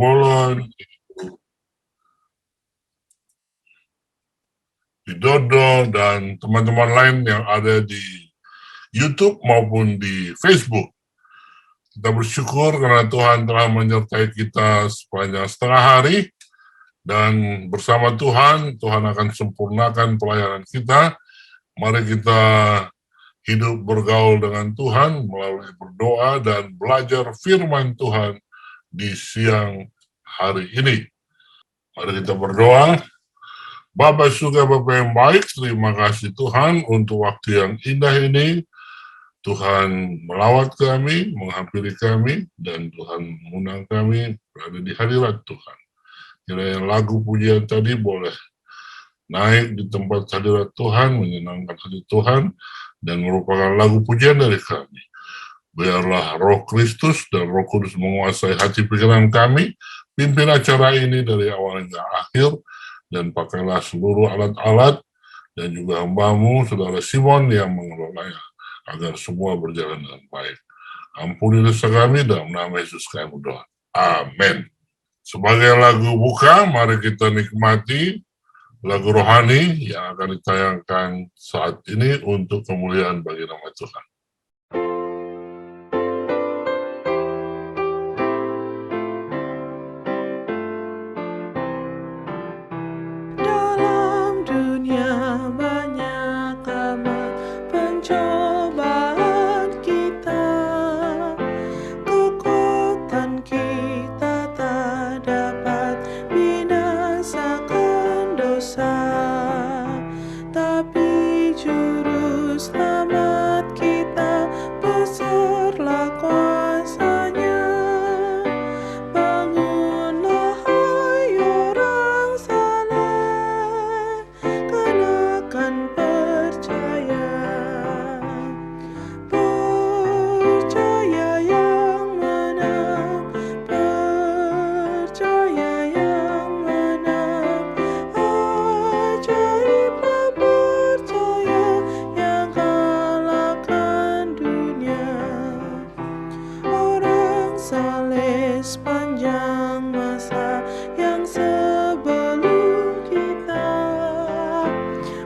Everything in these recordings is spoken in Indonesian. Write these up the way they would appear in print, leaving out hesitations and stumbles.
Wolon, di Dodo, dan teman-teman lain yang ada di YouTube maupun di Facebook. Kita bersyukur karena Tuhan telah menyertai kita sepanjang setengah hari, dan bersama Tuhan akan sempurnakan pelayanan kita. Mari kita hidup bergaul dengan Tuhan melalui berdoa dan belajar firman Tuhan di siang hari ini. Mari kita berdoa. Bapa surga, Bapa yang baik, terima kasih Tuhan untuk waktu yang indah ini. Tuhan melawat kami, menghampiri kami, dan Tuhan mengundang kami berada di hadirat Tuhan. Kiranya lagu pujian tadi boleh naik di tempat hadirat Tuhan, menyenangkan hati Tuhan, dan merupakan lagu pujian dari kami. Biarlah Roh Kristus dan Roh Kudus menguasai hati pikiran kami, pimpin acara ini dari awal hingga akhir, dan pakailah seluruh alat-alat, dan juga hamba-Mu, Saudara Simon yang mengelolanya, agar semua berjalan dengan baik. Ampuni dosa kami, dalam nama Yesus kami berdoa. Amin. Sebagai lagu buka, mari kita nikmati lagu rohani yang akan ditayangkan saat ini untuk kemuliaan bagi nama Tuhan. Dalam dunia banyak amat pencobaan kita, kekuatan kita tak dapat binasakan dosa, tapi juru selamat kita besarlah kuasa-Nya. Bangunlah hai orang saleh, kenakan percaya. Percaya yang menang, percaya yang menang. Ajaiblah percaya yang kalahkan dunia. Orang saleh sepanjang masa yang sebelum kita,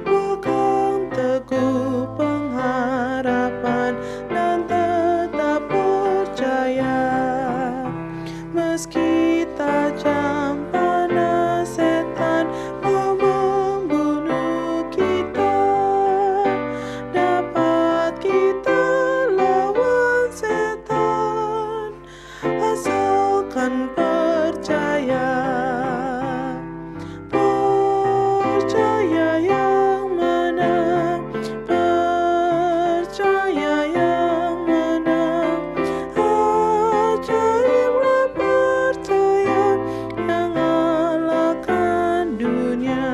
pegang teguh pengharapan dan tetap percaya. Meski tajam panas setan mau membunuh kita, dapat kita lawan setan asalkan percaya. Percaya yang menang, percaya yang menang. Ajaiblah percaya yang kalahkan dunia.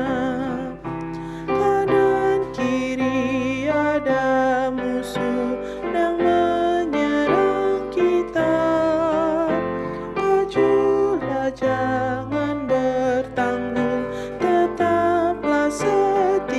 Kanan kiri ada musuh yang menyerang kita. Majulah jangan bertanggung, tetaplah setia.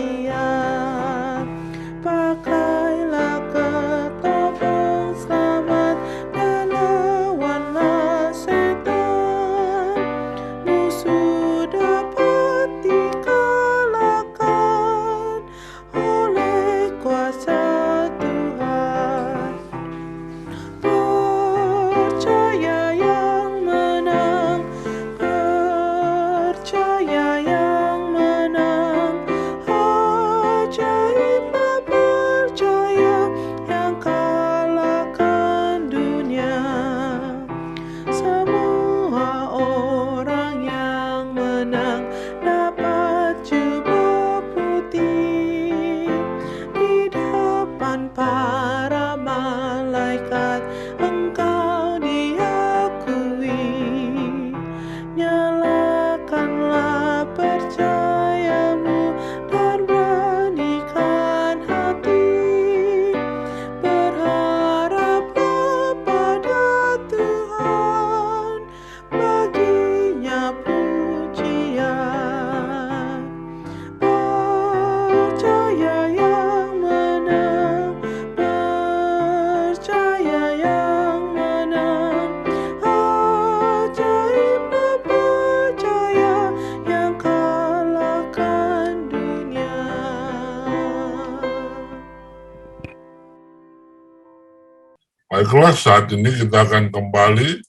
Baiklah, saat ini kita akan kembali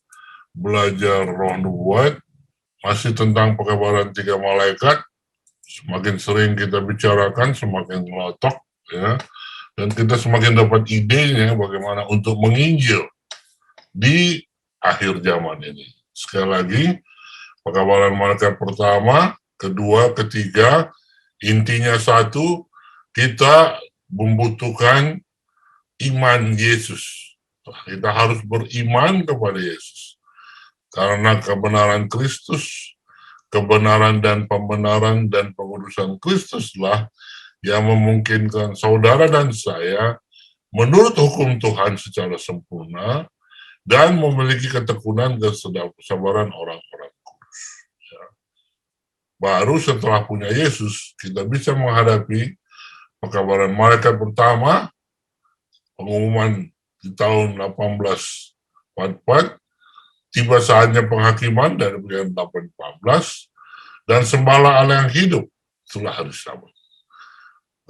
belajar roh nubuat, masih tentang pekabaran 3 malaikat. Semakin sering kita bicarakan, semakin ngelotok, ya. Dan kita semakin dapat idenya bagaimana untuk menginjil di akhir zaman ini. Sekali lagi, pekabaran malaikat pertama, kedua, ketiga, intinya satu, kita membutuhkan iman Yesus. Kita harus beriman kepada Yesus. Karena kebenaran Kristus, kebenaran dan pembenaran dan pengudusan Kristuslah yang memungkinkan saudara dan saya menurut hukum Tuhan secara sempurna dan memiliki ketekunan dan kesabaran orang-orang kudus. Ya. Baru setelah punya Yesus, kita bisa menghadapi pekabaran malaikat pertama, pengumuman di tahun 1844, tiba saatnya penghakiman dari bulan 1814, dan sembahlah Allah yang hidup setelah hari Sabat.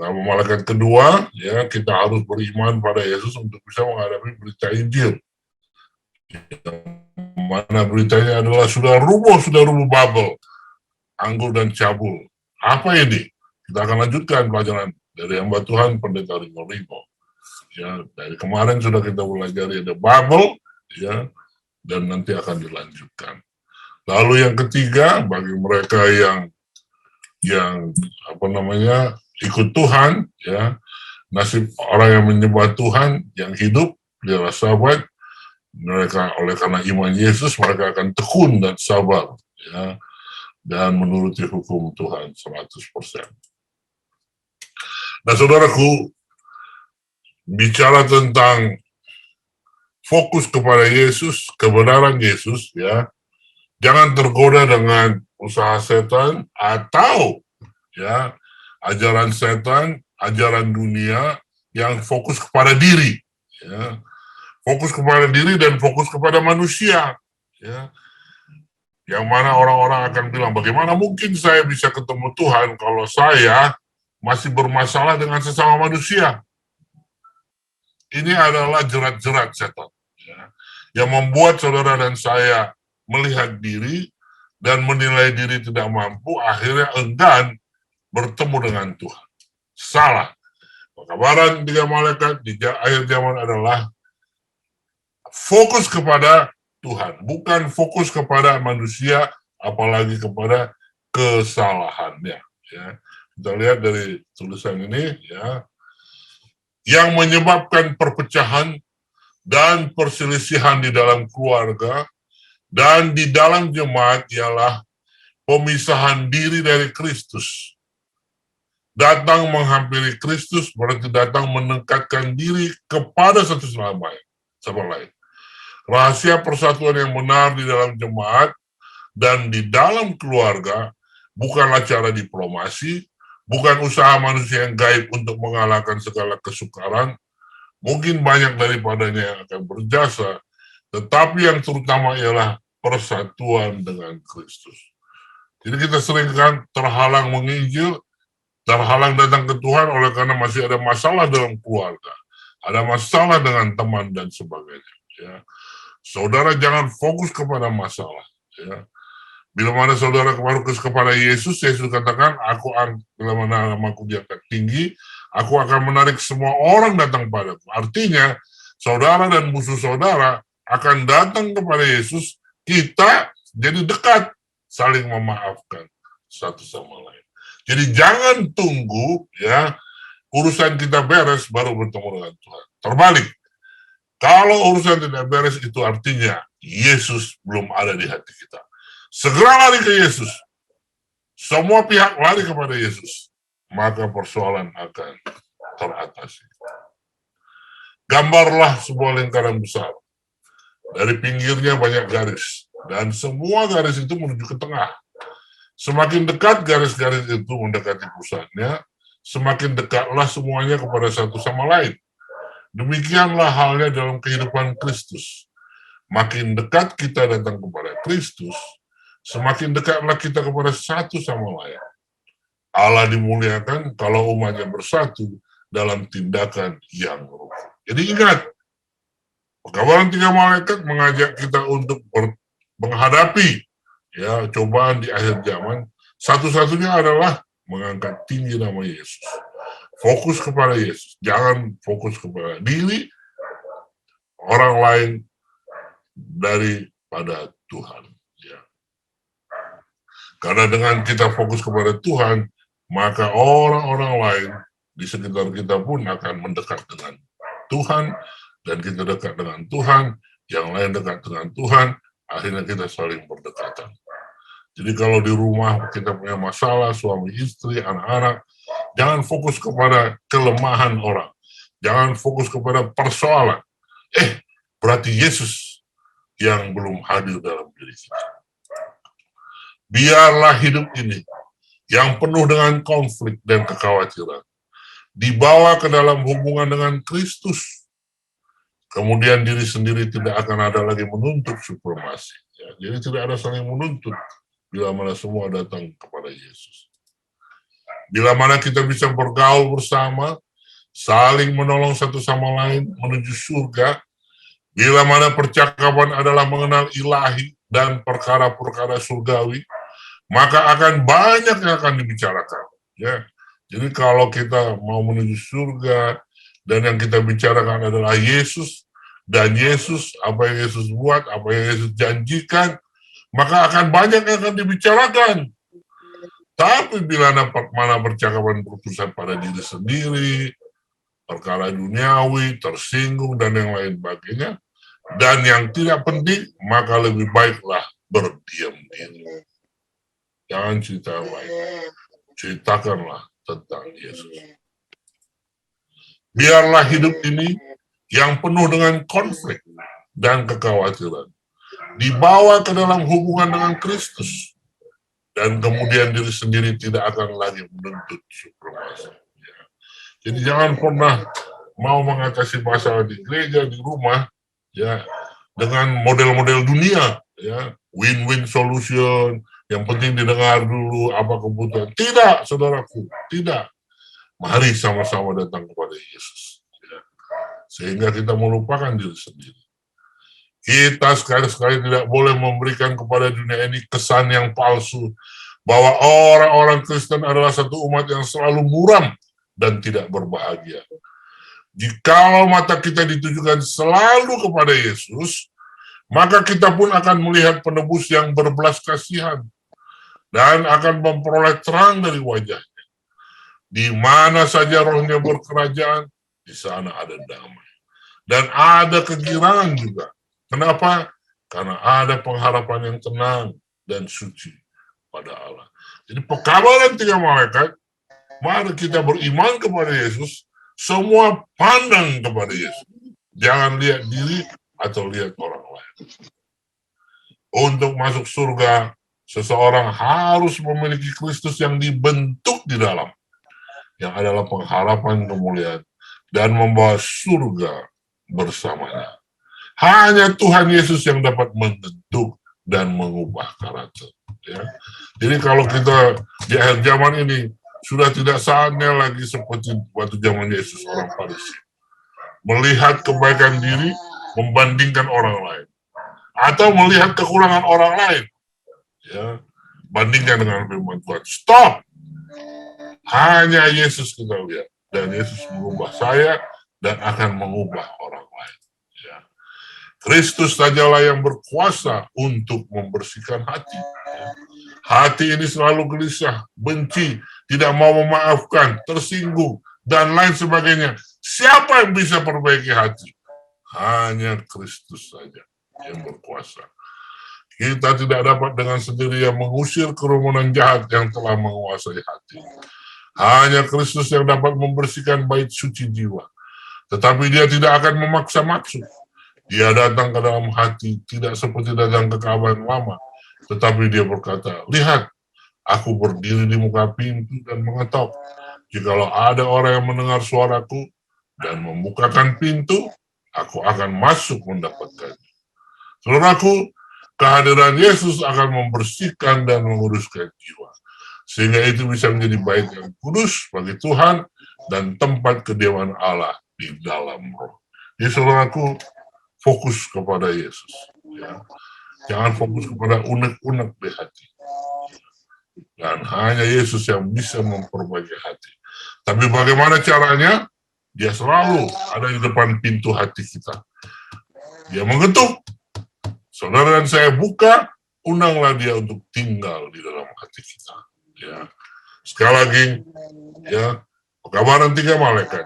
Nah, malaikat kedua, ya, kita harus beriman pada Yesus untuk bisa menghadapi berita Injil. Mana beritanya adalah sudah rubuh Babel, anggur dan cabul. Apa ini? Kita akan lanjutkan pelajaran dari hamba Tuhan Pendeta Ringo. Ya, dari kemarin sudah kita belajar ada Babel, ya, dan nanti akan dilanjutkan. Lalu yang ketiga, bagi mereka yang ikut Tuhan, ya, nasib orang yang menyembah Tuhan, yang hidup di dalam Sabat, mereka oleh karena iman Yesus mereka akan tekun dan sabar, ya, dan menuruti hukum Tuhan 100%. Nah, saudaraku, bicara tentang fokus kepada Yesus, kebenaran Yesus, ya, jangan tergoda dengan usaha setan atau, ya, ajaran setan, ajaran dunia yang fokus kepada diri, ya, fokus kepada diri dan fokus kepada manusia, ya, yang mana orang-orang akan bilang, bagaimana mungkin saya bisa ketemu Tuhan kalau saya masih bermasalah dengan sesama manusia? Ini adalah jerat-jerat setan, ya, yang membuat saudara dan saya melihat diri dan menilai diri tidak mampu, akhirnya enggan bertemu dengan Tuhan. Salah. Pekabaran 3 malaikat di akhir zaman adalah fokus kepada Tuhan, bukan fokus kepada manusia, apalagi kepada kesalahannya. Ya. Kita lihat dari tulisan ini, ya, yang menyebabkan perpecahan dan perselisihan di dalam keluarga dan di dalam jemaat ialah pemisahan diri dari Kristus. Datang menghampiri Kristus berarti datang mendekatkan diri kepada satu sama lain. Rahasia persatuan yang benar di dalam jemaat dan di dalam keluarga bukanlah cara diplomasi, bukan usaha manusia yang gaib untuk mengalahkan segala kesukaran. Mungkin banyak daripadanya yang akan berjasa, tetapi yang terutama ialah persatuan dengan Kristus. Jadi kita sering kan terhalang menginjil, terhalang datang ke Tuhan oleh karena masih ada masalah dalam keluarga, ada masalah dengan teman dan sebagainya. Ya. Saudara jangan fokus kepada masalah. Ya. Bila mana saudara fokus kepada Yesus, Yesus katakan, bila mana namaku diangkat tinggi, aku akan menarik semua orang datang padaku. Artinya, saudara dan musuh saudara akan datang kepada Yesus, kita jadi dekat, saling memaafkan satu sama lain. Jadi jangan tunggu, ya, urusan kita beres baru bertemu dengan Tuhan. Terbalik, kalau urusan tidak beres itu artinya Yesus belum ada di hati kita. Segera lari ke Yesus. Semua pihak lari kepada Yesus. Maka persoalan akan teratasi. Gambarlah sebuah lingkaran besar. Dari pinggirnya banyak garis. Dan semua garis itu menuju ke tengah. Semakin dekat garis-garis itu mendekati pusatnya, semakin dekatlah semuanya kepada satu sama lain. Demikianlah halnya dalam kehidupan Kristus. Makin dekat kita datang kepada Kristus, semakin dekatlah kita kepada satu sama lain. Allah dimuliakan kalau umatnya bersatu dalam tindakan yang rukun. Jadi ingat, Pekabaran 3 malaikat mengajak kita untuk menghadapi ya cobaan di akhir zaman. Satu-satunya adalah mengangkat tinggi nama Yesus. Fokus kepada Yesus, jangan fokus kepada diri, orang lain daripada Tuhan. Ya. Karena dengan kita fokus kepada Tuhan, maka orang-orang lain di sekitar kita pun akan mendekat dengan Tuhan, dan kita dekat dengan Tuhan, yang lain dekat dengan Tuhan, akhirnya kita saling berdekatan. Jadi kalau di rumah kita punya masalah, suami istri, anak-anak, jangan fokus kepada kelemahan orang. Jangan fokus kepada persoalan. Berarti Yesus yang belum hadir dalam diri kita. Biarlah hidup ini yang penuh dengan konflik dan kekhawatiran dibawa ke dalam hubungan dengan Kristus. Kemudian diri sendiri tidak akan ada lagi menuntut supremasi. Ya, jadi tidak ada saling menuntut bila mana semua datang kepada Yesus. Bila mana kita bisa bergaul bersama, saling menolong satu sama lain menuju surga, bila mana percakapan adalah mengenal ilahi dan perkara-perkara surgawi, maka akan banyak yang akan dibicarakan. Ya. Jadi kalau kita mau menuju surga, dan yang kita bicarakan adalah Yesus, dan Yesus, apa yang Yesus buat, apa yang Yesus janjikan, maka akan banyak yang akan dibicarakan. Tapi bila mana percakapan berpusat pada diri sendiri, perkara duniawi, tersinggung, dan yang lain sebagainya, dan yang tidak penting, maka lebih baiklah berdiam diri. Jangan cerita yang lain. Ceritakanlah tentang Yesus. Biarlah hidup ini yang penuh dengan konflik dan kekhawatiran dibawa ke dalam hubungan dengan Kristus, dan kemudian diri sendiri tidak akan lagi menuntut supremasi. Ya. Jadi jangan pernah mau mengatasi masalah di gereja, di rumah, ya, dengan model-model dunia, ya, win-win solution, yang penting didengar dulu apa kebutuhan. Tidak, saudaraku, tidak. Mari sama-sama datang kepada Yesus, ya. Sehingga kita melupakan diri sendiri. Kita sekali-sekali tidak boleh memberikan kepada dunia ini kesan yang palsu, bahwa orang-orang Kristen adalah satu umat yang selalu muram dan tidak berbahagia. Jikalau mata kita ditujukan selalu kepada Yesus, maka kita pun akan melihat penebus yang berbelas kasihan, dan akan memperoleh terang dari wajahnya. Di mana saja rohnya berkerajaan, di sana ada damai. Dan ada kegirangan juga. Kenapa? Karena ada pengharapan yang tenang dan suci pada Allah. Jadi pekabaran 3 malaikat, mari kita beriman kepada Yesus, semua pandang kepada Yesus. Jangan lihat diri atau lihat orang lain. Untuk masuk surga, seseorang harus memiliki Kristus yang dibentuk di dalam, yang adalah pengharapan kemuliaan, dan membawa surga bersamanya. Hanya Tuhan Yesus yang dapat membentuk dan mengubah karakter. Ya. Jadi kalau kita di akhir zaman ini sudah tidak saatnya lagi seperti waktu zaman Yesus, orang Farisi melihat kebaikan diri membandingkan orang lain, atau melihat kekurangan orang lain, ya, bandingkan dengan firman Tuhan. Stop. Hanya Yesus kita lihat, dan Yesus mengubah saya dan akan mengubah orang lain. Ya. Kristus sajalah yang berkuasa untuk membersihkan hati. Ya. Hati ini selalu gelisah, benci, tidak mau memaafkan, tersinggung, dan lain sebagainya. Siapa yang bisa perbaiki hati? Hanya Kristus saja yang berkuasa. Kita tidak dapat dengan sendiri yang mengusir kerumunan jahat yang telah menguasai hati. Hanya Kristus yang dapat membersihkan bait suci jiwa. Tetapi dia tidak akan memaksa maksud. Dia datang ke dalam hati, tidak seperti datang ke Ka'bah yang lama. Tetapi dia berkata, lihat, aku berdiri di muka pintu dan mengetok. Jikalau ada orang yang mendengar suaraku dan membukakan pintu, aku akan masuk mendapatkannya. Saudaraku, kehadiran Yesus akan membersihkan dan menguruskan jiwa. Sehingga itu bisa menjadi bait yang kudus bagi Tuhan dan tempat kediaman Allah di dalam roh. Jadi saudaraku, fokus kepada Yesus. Ya. Jangan fokus kepada unek-unek di hati. Dan hanya Yesus yang bisa memperbaiki hati. Tapi bagaimana caranya? Dia selalu ada di depan pintu hati kita. Dia mengetuk. Saudara dan saya buka, undanglah dia untuk tinggal di dalam hati kita. Ya. Sekali lagi, ya, pekabaran 3 malaikat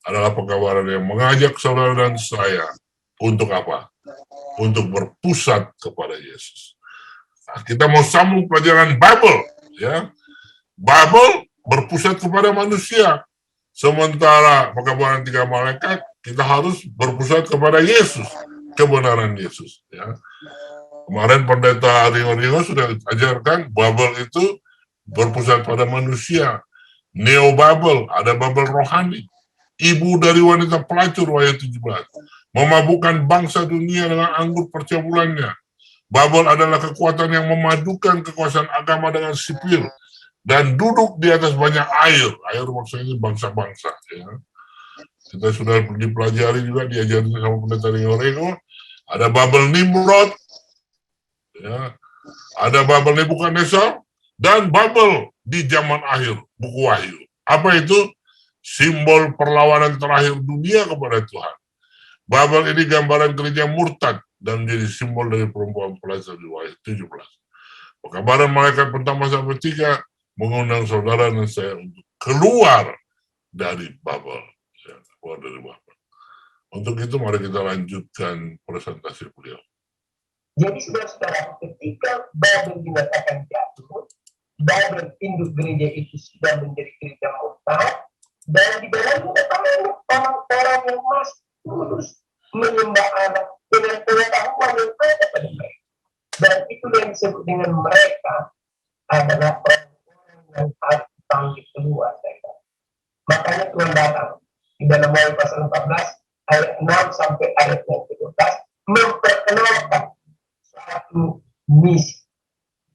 adalah pekabaran yang mengajak saudara dan saya untuk apa? Untuk berpusat kepada Yesus. Nah, kita mau sambung pelajaran Bible, ya. Bible berpusat kepada manusia. Sementara pekabaran 3 malaikat, kita harus berpusat kepada Yesus, kebenaran Yesus. Ya. Kemarin pendeta Ringo sudah ajarkan Bible itu berpusat pada manusia. Neo Bible, ada Bible rohani. Ibu dari wanita pelacur ayat 17. Memabukkan bangsa dunia dengan anggur percabulannya. Babel adalah kekuatan yang memadukan kekuasaan agama dengan sipil dan duduk di atas banyak air. Air maksudnya bangsa-bangsa. Ya. Kita sudah dipelajari juga, diajari sama pendeta Ringo. Ada Babel Nimrod, ya. Ada Babel Nebukadnezar, dan Babel di zaman akhir, buku Wahyu. Apa itu? Simbol perlawanan terakhir dunia kepada Tuhan. Babel ini gambaran gereja murtad dan menjadi simbol dari perempuan pelajar di Wahyu 17. Pekabaran malaikat pertama sampai 3 mengundang saudara dan saya untuk keluar dari Babel. Ya, keluar dari Babel. Untuk itu mari kita lanjutkan presentasi beliau. Jadi saudara-saudara, ketika Babel dinyatakan jatuh, Babel induk gereja itu sudah menjadi gereja murtad, dan di dalamnya ada orang yang masih tulus menyembah Allah dengan pengetahuan yang ada pada mereka. Dan itu yang disebut dengan mereka adalah orang-orang yang harus dipanggil keluar dari dalam. Makanya Tuhan datang di dalam Wahyu pasal 14 ayat 6 sampai ayat 12 memperkenalkan suatu misi,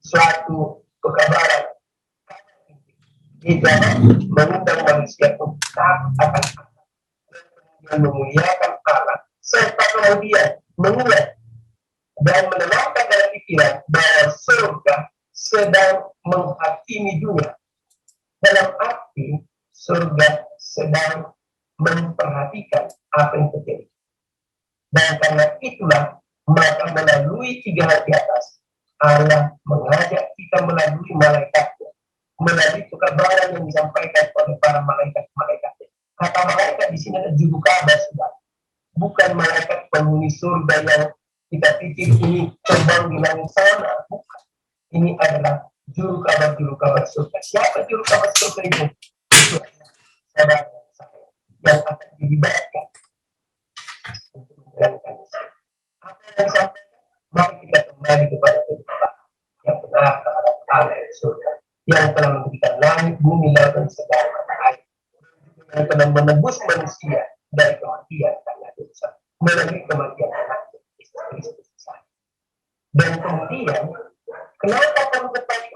suatu pekabaran. Di dalam mengundang manusia untuk taat akan Allah dan memuliakan Allah, serta kemudian mengingat dan menanamkan dalam pikiran bahwa surga sedang menghakimi dunia. Dalam arti surga sedang memperhatikan apa yang terjadi. Dan karena itulah maka melalui 3 hal di atas Allah mengajak kita melalui malaikatnya, melalui kebenaran yang disampaikan oleh para malaikat-malaikat. Kata malaikat di sini adalah juru kabar, sudah. Bukan malaikat penghuni surga yang kita pikir ini terbang di langit sana. Bukan. Ini adalah juru kabar surga. Siapa juru kabar surga itu? Itu adalah saudara yang akan dilibatkan untuk menjalankan misi. Apa yang disampaikan? Mari kita kembali kepada Tuhan yang benar terhadap Allah yang surga, yang telah memberikan langit, bumi, laut, dan segala air, yang telah menebus manusia dari kematian karena dosa melalui kematian anaknya Yesus Kristus. Dan kemudian kenapa kamu kembali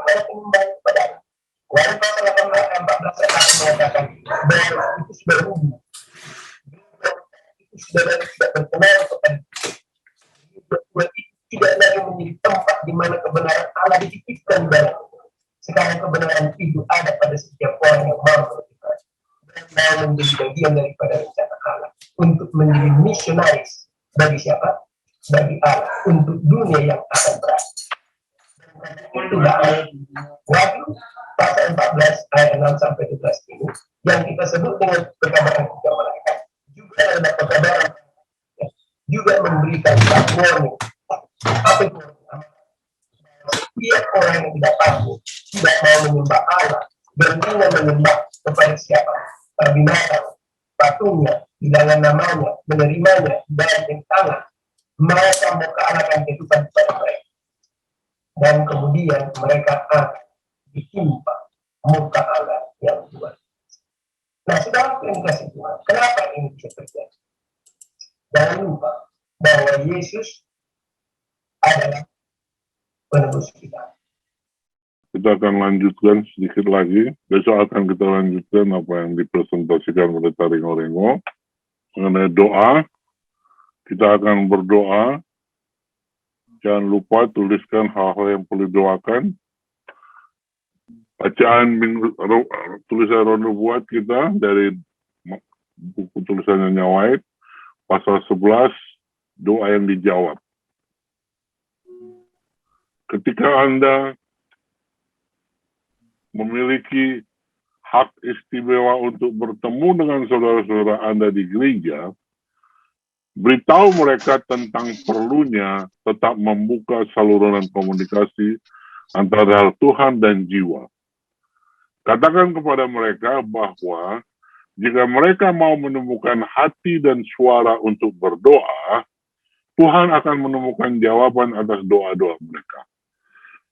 kepada Allah? Wahyu pasal 14 ayat mengatakan bahwa itu sudah rubuh, itu sudah tidak berkenan kepada itu tidak lagi menjadi tempat di mana kebenaran Allah dititipkan dalam. Sekarang kebenaran itu ada pada setiap orang yang mau beriman dan mau menjadi bagian daripada rencana Allah untuk menjadi misionaris bagi siapa? Bagi Allah, untuk dunia yang akan berakhir. Dan itulah Wahyu pasal 14 ayat 6 sampai 12 ini yang kita sebut dengan pekabaran 3 malaikat juga adalah pekabaran juga memberikan warning. Apa itu? Setiap orang yang tidak tahu, tidak mau menyembah Allah, berminat menyembah kepada siapa? Binatang, patungnya, hidangan namanya, menerimanya, dan yang tangan, mereka mengalahkan kehidupan kepada mereka. Dan kemudian mereka akan ditimpa muka Allah yang luar biasa. Nah, saudara yang kasih Tuhan, kenapa ini bisa terjadi? Jangan lupa bahwa Yesus adalah penebus kita. Kita akan lanjutkan sedikit lagi. Besok akan kita lanjutkan apa yang dipresentasikan oleh Ringo mengenai doa. Kita akan berdoa. Jangan lupa tuliskan hal-hal yang perlu doakan. Bacaan tulisan ronde buat kita dari buku tulisannya Nyonya White, pasal 11, doa yang dijawab. Ketika Anda memiliki hak istimewa untuk bertemu dengan saudara-saudara Anda di gereja, beritahu mereka tentang perlunya tetap membuka saluran komunikasi antara Tuhan dan jiwa. Katakan kepada mereka bahwa jika mereka mau menemukan hati dan suara untuk berdoa, Tuhan akan menemukan jawaban atas doa-doa mereka.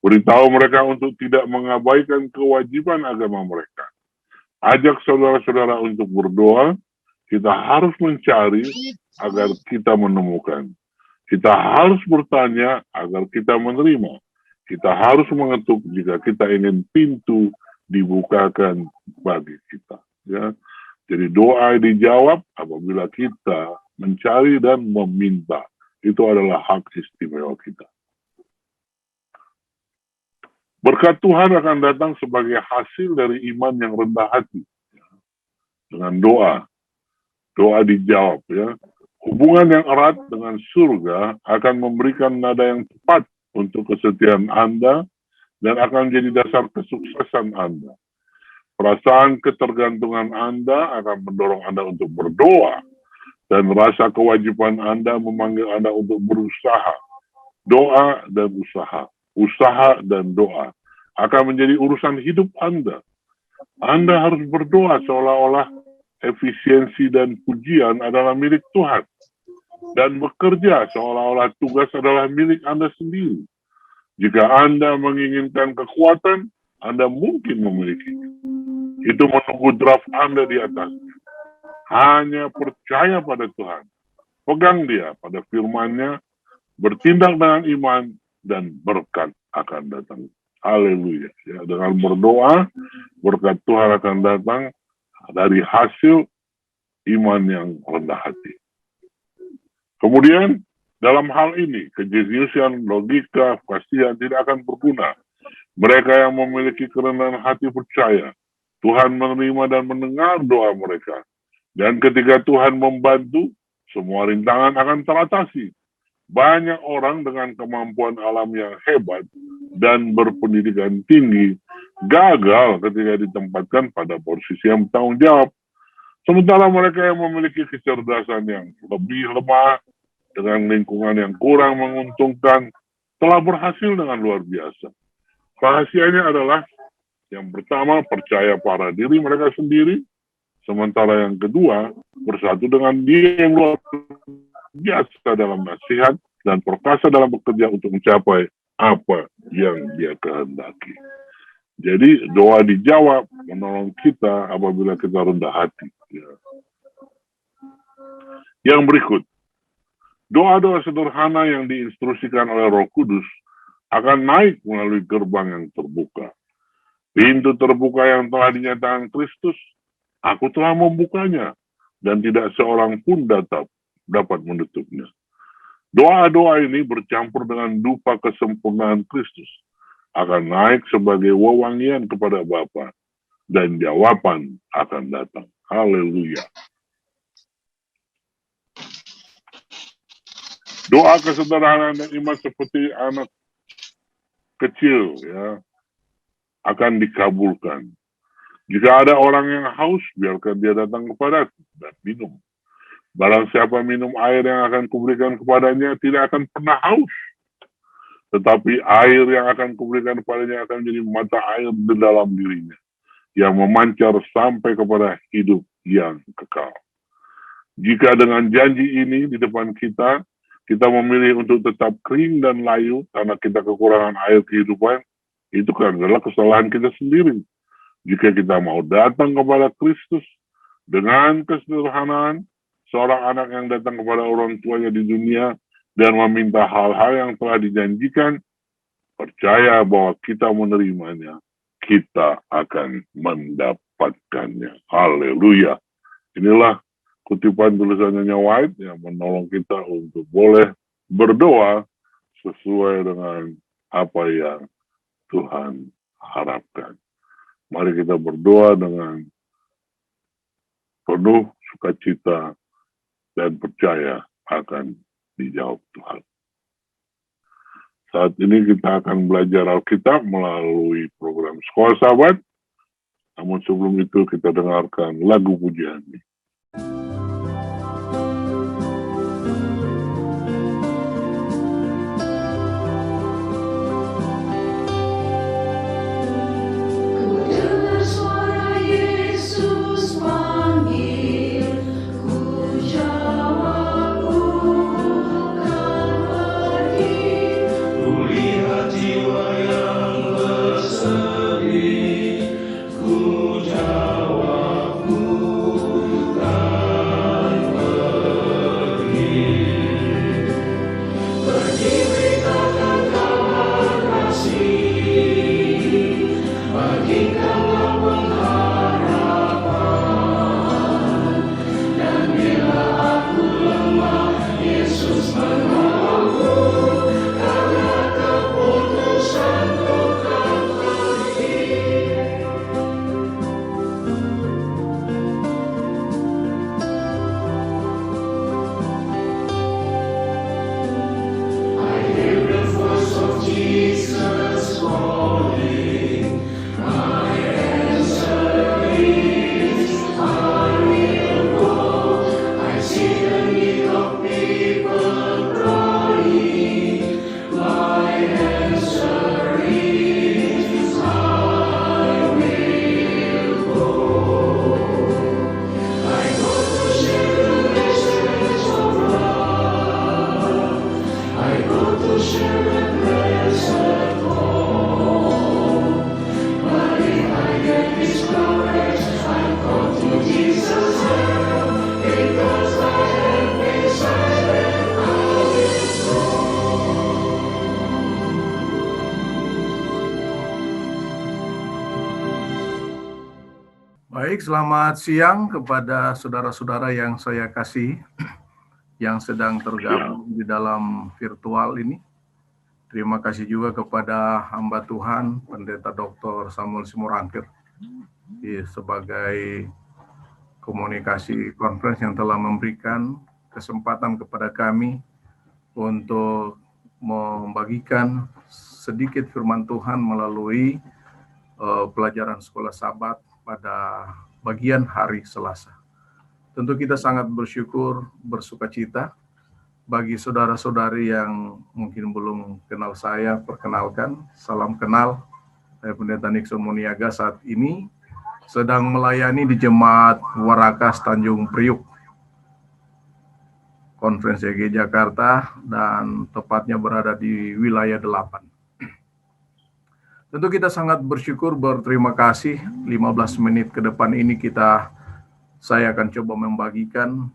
Beritahu mereka untuk tidak mengabaikan kewajiban agama mereka. Ajak saudara-saudara untuk berdoa. Kita harus mencari agar kita menemukan. Kita harus bertanya agar kita menerima. Kita harus mengetuk jika kita ingin pintu dibukakan bagi kita. Ya. Jadi doa dijawab apabila kita mencari dan meminta. Itu adalah hak istimewa kita. Berkat Tuhan akan datang sebagai hasil dari iman yang rendah hati. Dengan doa. Doa dijawab. Ya. Hubungan yang erat dengan surga akan memberikan nada yang tepat untuk kesetiaan Anda dan akan menjadi dasar kesuksesan Anda. Perasaan ketergantungan Anda akan mendorong Anda untuk berdoa dan rasa kewajiban Anda memanggil Anda untuk berusaha. Doa dan usaha. Usaha dan doa akan menjadi urusan hidup Anda. Anda harus berdoa seolah-olah efisiensi dan pujian adalah milik Tuhan. Dan bekerja seolah-olah tugas adalah milik Anda sendiri. Jika Anda menginginkan kekuatan, Anda mungkin memiliki. Itu menunggu draft Anda di atasnya. Hanya percaya pada Tuhan. Pegang dia pada firman-Nya, bertindak dengan iman, dan berkat akan datang. Haleluya. Ya, dengan berdoa, berkat Tuhan akan datang dari hasil iman yang rendah hati. Kemudian, dalam hal ini, kejeniusan, logika, kepastian tidak akan berguna. Mereka yang memiliki kerendahan hati percaya, Tuhan menerima dan mendengar doa mereka. Dan ketika Tuhan membantu, semua rintangan akan teratasi. Banyak orang dengan kemampuan alam yang hebat dan berpendidikan tinggi gagal ketika ditempatkan pada posisi yang bertanggung jawab. Sementara mereka yang memiliki kecerdasan yang lebih lemah dengan lingkungan yang kurang menguntungkan telah berhasil dengan luar biasa. Rahasianya adalah yang pertama, percaya pada diri mereka sendiri. Sementara yang kedua, bersatu dengan dia yang luar biasa dalam nasihat dan perkasa dalam bekerja untuk mencapai apa yang dia kehendaki. Jadi doa dijawab menolong kita apabila kita rendah hati. Ya. Yang berikut, doa-doa sederhana yang diinstruksikan oleh Roh Kudus akan naik melalui gerbang yang terbuka. Pintu terbuka yang telah dinyatakan Kristus, aku telah membukanya, dan tidak seorang pun dapat menutupnya. Doa-doa ini bercampur dengan dupa kesempurnaan Kristus, akan naik sebagai wewangian kepada Bapa, dan jawaban akan datang. Haleluya. Doa kesederhanaan dan iman seperti anak kecil, ya, akan dikabulkan. Jika ada orang yang haus, biarkan dia datang kepadaku dan minum. Barang siapa minum air yang akan kuberikan kepadanya, tidak akan pernah haus. Tetapi air yang akan kuberikan kepadanya akan menjadi mata air di dalam dirinya, yang memancar sampai kepada hidup yang kekal. Jika dengan janji ini di depan kita memilih untuk tetap kering dan layu karena kita kekurangan air kehidupan, itu kan adalah kesalahan kita sendiri. Jika kita mau datang kepada Kristus dengan kesederhanaan, seorang anak yang datang kepada orang tuanya di dunia dan meminta hal-hal yang telah dijanjikan, percaya bahwa kita menerimanya, kita akan mendapatkannya. Haleluya. Inilah kutipan tulisannya White yang menolong kita untuk boleh berdoa sesuai dengan apa yang Tuhan harapkan. Mari kita berdoa dengan penuh sukacita dan percaya akan dijawab Tuhan. Saat ini kita akan belajar Alkitab melalui program Sekolah Sahabat. Namun sebelum itu kita dengarkan lagu pujian ini. Baik, selamat siang kepada saudara-saudara yang saya kasihi, yang sedang tergabung di dalam virtual ini. Terima kasih juga kepada hamba Tuhan, Pendeta Dr. Samuel Simorangkir, sebagai komunikasi conference yang telah memberikan kesempatan kepada kami untuk membagikan sedikit firman Tuhan melalui pelajaran sekolah Sabat pada bagian hari Selasa. Tentu kita sangat bersyukur, bersukacita. Bagi saudara-saudari yang mungkin belum kenal saya, perkenalkan, salam kenal. Saya Pendeta Nixon Muniaga saat ini sedang melayani di Jemaat Warakas Tanjung Priuk, Konferensi EG Jakarta, dan tepatnya berada di wilayah 8. Tentu kita sangat bersyukur, berterima kasih. 15 menit ke depan ini saya akan coba membagikan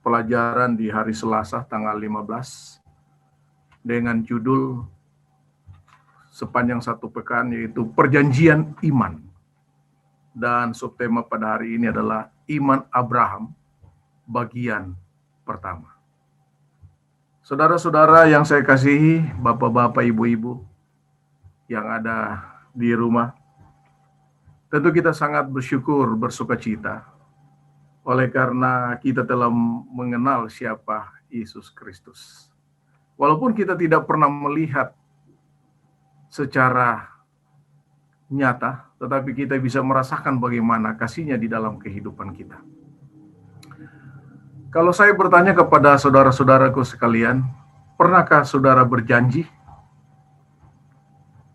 pelajaran di hari Selasa tanggal 15 dengan judul sepanjang satu pekan, yaitu Perjanjian Iman. Dan subtema pada hari ini adalah Iman Abraham bagian pertama. Saudara-saudara yang saya kasihi, bapak-bapak, ibu-ibu yang ada di rumah, tentu kita sangat bersyukur, bersukacita oleh karena kita telah mengenal siapa Yesus Kristus. Walaupun kita tidak pernah melihat secara nyata, tetapi kita bisa merasakan bagaimana kasih-Nya di dalam kehidupan kita. Kalau saya bertanya kepada saudara-saudaraku sekalian, pernahkah saudara berjanji?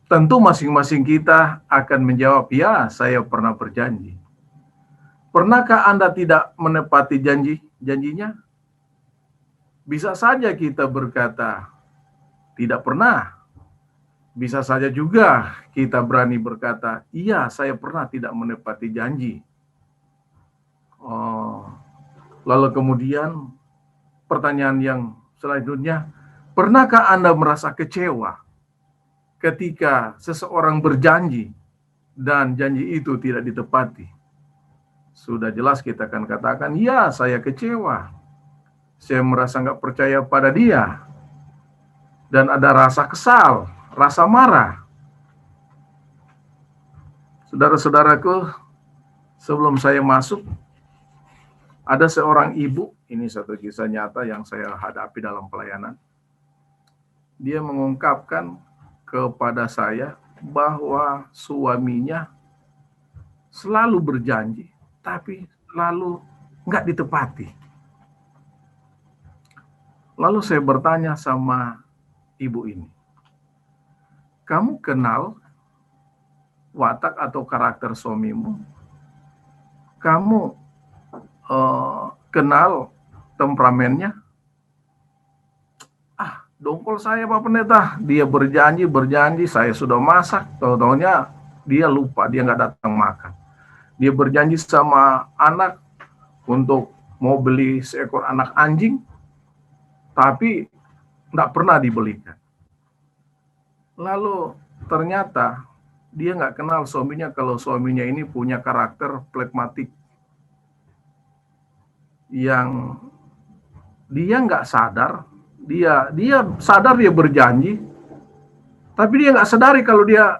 Tentu masing-masing kita akan menjawab, ya, saya pernah berjanji. Pernahkah Anda tidak menepati janjinya? Bisa saja kita berkata, tidak pernah. Bisa saja juga kita berani berkata, iya, saya pernah tidak menepati janji. Lalu kemudian pertanyaan yang selanjutnya, pernahkah Anda merasa kecewa ketika seseorang berjanji dan janji itu tidak ditepati? sudah jelas kita akan katakan, ya saya kecewa. Saya merasa nggak percaya pada dia. Dan ada rasa kesal, rasa marah. Saudara-saudaraku, sebelum saya masuk, ada seorang ibu, ini satu kisah nyata yang saya hadapi dalam pelayanan. Dia mengungkapkan kepada saya bahwa suaminya selalu berjanji, tapi lalu nggak ditepati. Lalu saya bertanya sama ibu ini, kamu kenal watak atau karakter suamimu? Kamu kenal temperamennya? Dongkol saya Pak Pendeta, dia berjanji, saya sudah masak, tahu-tahunya dia lupa, dia nggak datang makan. Dia berjanji sama anak untuk mau beli seekor anak anjing, tapi nggak pernah dibelikan. Lalu ternyata dia nggak kenal suaminya kalau suaminya ini punya karakter flegmatik, yang dia nggak sadar, dia sadar dia berjanji, tapi dia nggak sadari kalau dia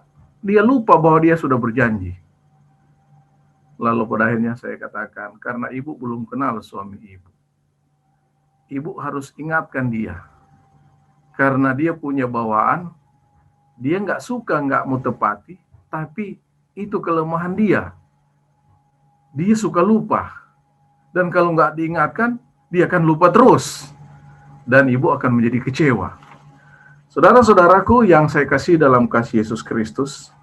lupa bahwa dia sudah berjanji. Lalu pada akhirnya saya katakan, karena ibu belum kenal suami ibu, ibu harus ingatkan dia, karena dia punya bawaan, dia nggak suka, nggak mau tepati, tapi itu kelemahan dia. Dia suka lupa, dan kalau nggak diingatkan, dia akan lupa terus, dan ibu akan menjadi kecewa. Saudara-saudaraku yang saya kasih dalam kasih Yesus Kristus,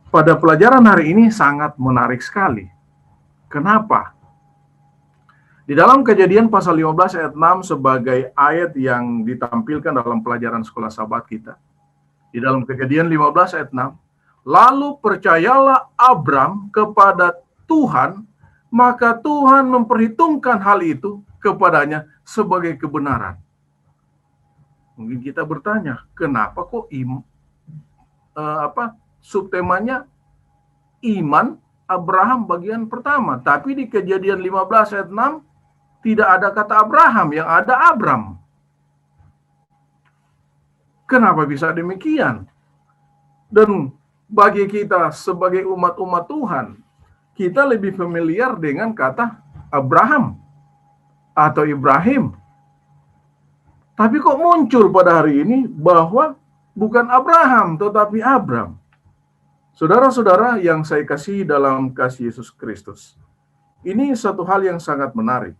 pada pelajaran hari ini sangat menarik sekali. Kenapa? Di dalam Kejadian pasal 15 ayat 6 sebagai ayat yang ditampilkan dalam pelajaran sekolah sahabat kita. Di dalam Kejadian 15 ayat 6, lalu percayalah Abram kepada Tuhan, maka Tuhan memperhitungkan hal itu kepadanya sebagai kebenaran. Mungkin kita bertanya, kenapa kok subtemanya iman Abraham bagian pertama, tapi di Kejadian 15 ayat 6 tidak ada kata Abraham, yang ada Abram. Kenapa bisa demikian? Dan bagi kita sebagai umat-umat Tuhan, kita lebih familiar dengan kata Abraham atau Ibrahim. Tapi kok muncul pada hari ini bahwa bukan Abraham, tetapi Abram. Saudara-saudara yang saya kasih dalam kasih Yesus Kristus, ini satu hal yang sangat menarik.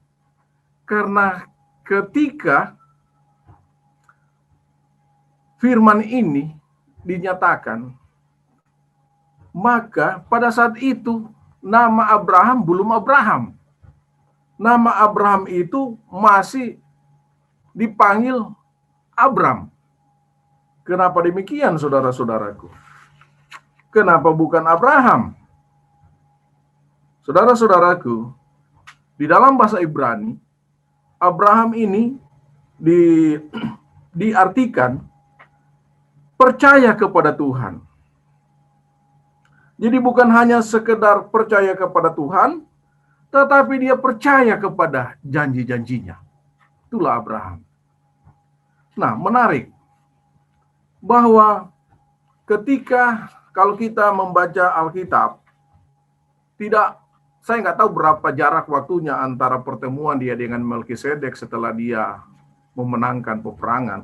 Karena ketika firman ini dinyatakan, maka pada saat itu nama Abraham belum Abraham. Nama Abraham itu masih dipanggil Abram. Kenapa demikian, saudara-saudaraku? Kenapa bukan Abraham? Saudara-saudaraku, di dalam bahasa Ibrani, Abraham ini diartikan percaya kepada Tuhan. Jadi bukan hanya sekedar percaya kepada Tuhan, tetapi dia percaya kepada janji-janjinya. Itulah Abraham. Nah, menarik bahwa ketika kalau kita membaca Alkitab, saya nggak tahu berapa jarak waktunya antara pertemuan dia dengan Melkisedek setelah dia memenangkan peperangan.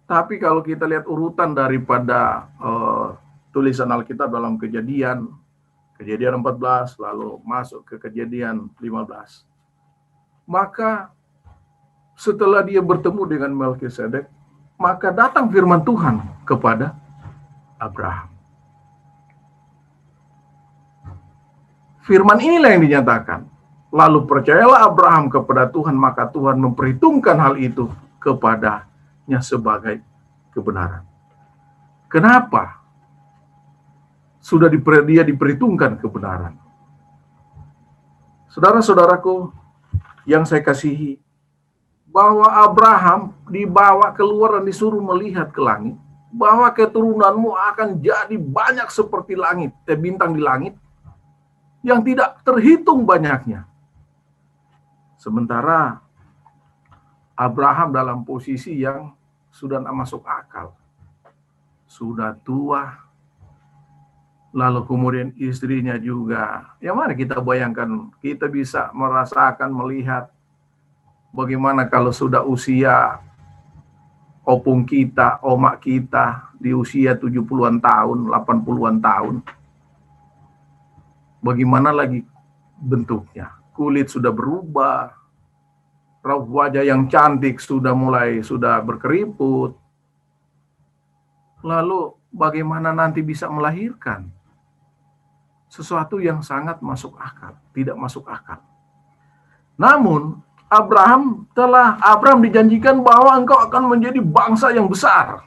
Tapi kalau kita lihat urutan daripada tulisan Alkitab dalam Kejadian 14, lalu masuk ke Kejadian 15. Maka setelah dia bertemu dengan Melkisedek, maka datang firman Tuhan kepada Abraham. Firman inilah yang dinyatakan. Lalu percayalah Abraham kepada Tuhan, maka Tuhan memperhitungkan hal itu kepadanya sebagai kebenaran. Kenapa? Dia diperhitungkan kebenaran. Saudara-saudaraku yang saya kasihi, bahwa Abraham dibawa keluar dan disuruh melihat ke langit, bahwa keturunanmu akan jadi banyak seperti langit, bintang di langit. yang tidak terhitung banyaknya. Sementara Abraham dalam posisi yang sudah tidak masuk akal. Sudah tua, lalu kemudian istrinya juga. Ya mari kita bayangkan, kita bisa merasakan, melihat bagaimana kalau sudah usia opung kita, omak kita di usia 70-an tahun, 80-an tahun. Bagaimana lagi bentuknya? Kulit sudah berubah, raut wajah yang cantik sudah berkeriput. Lalu bagaimana nanti bisa melahirkan? Sesuatu yang sangat masuk akal, tidak masuk akal. Namun Abraham dijanjikan bahwa engkau akan menjadi bangsa yang besar.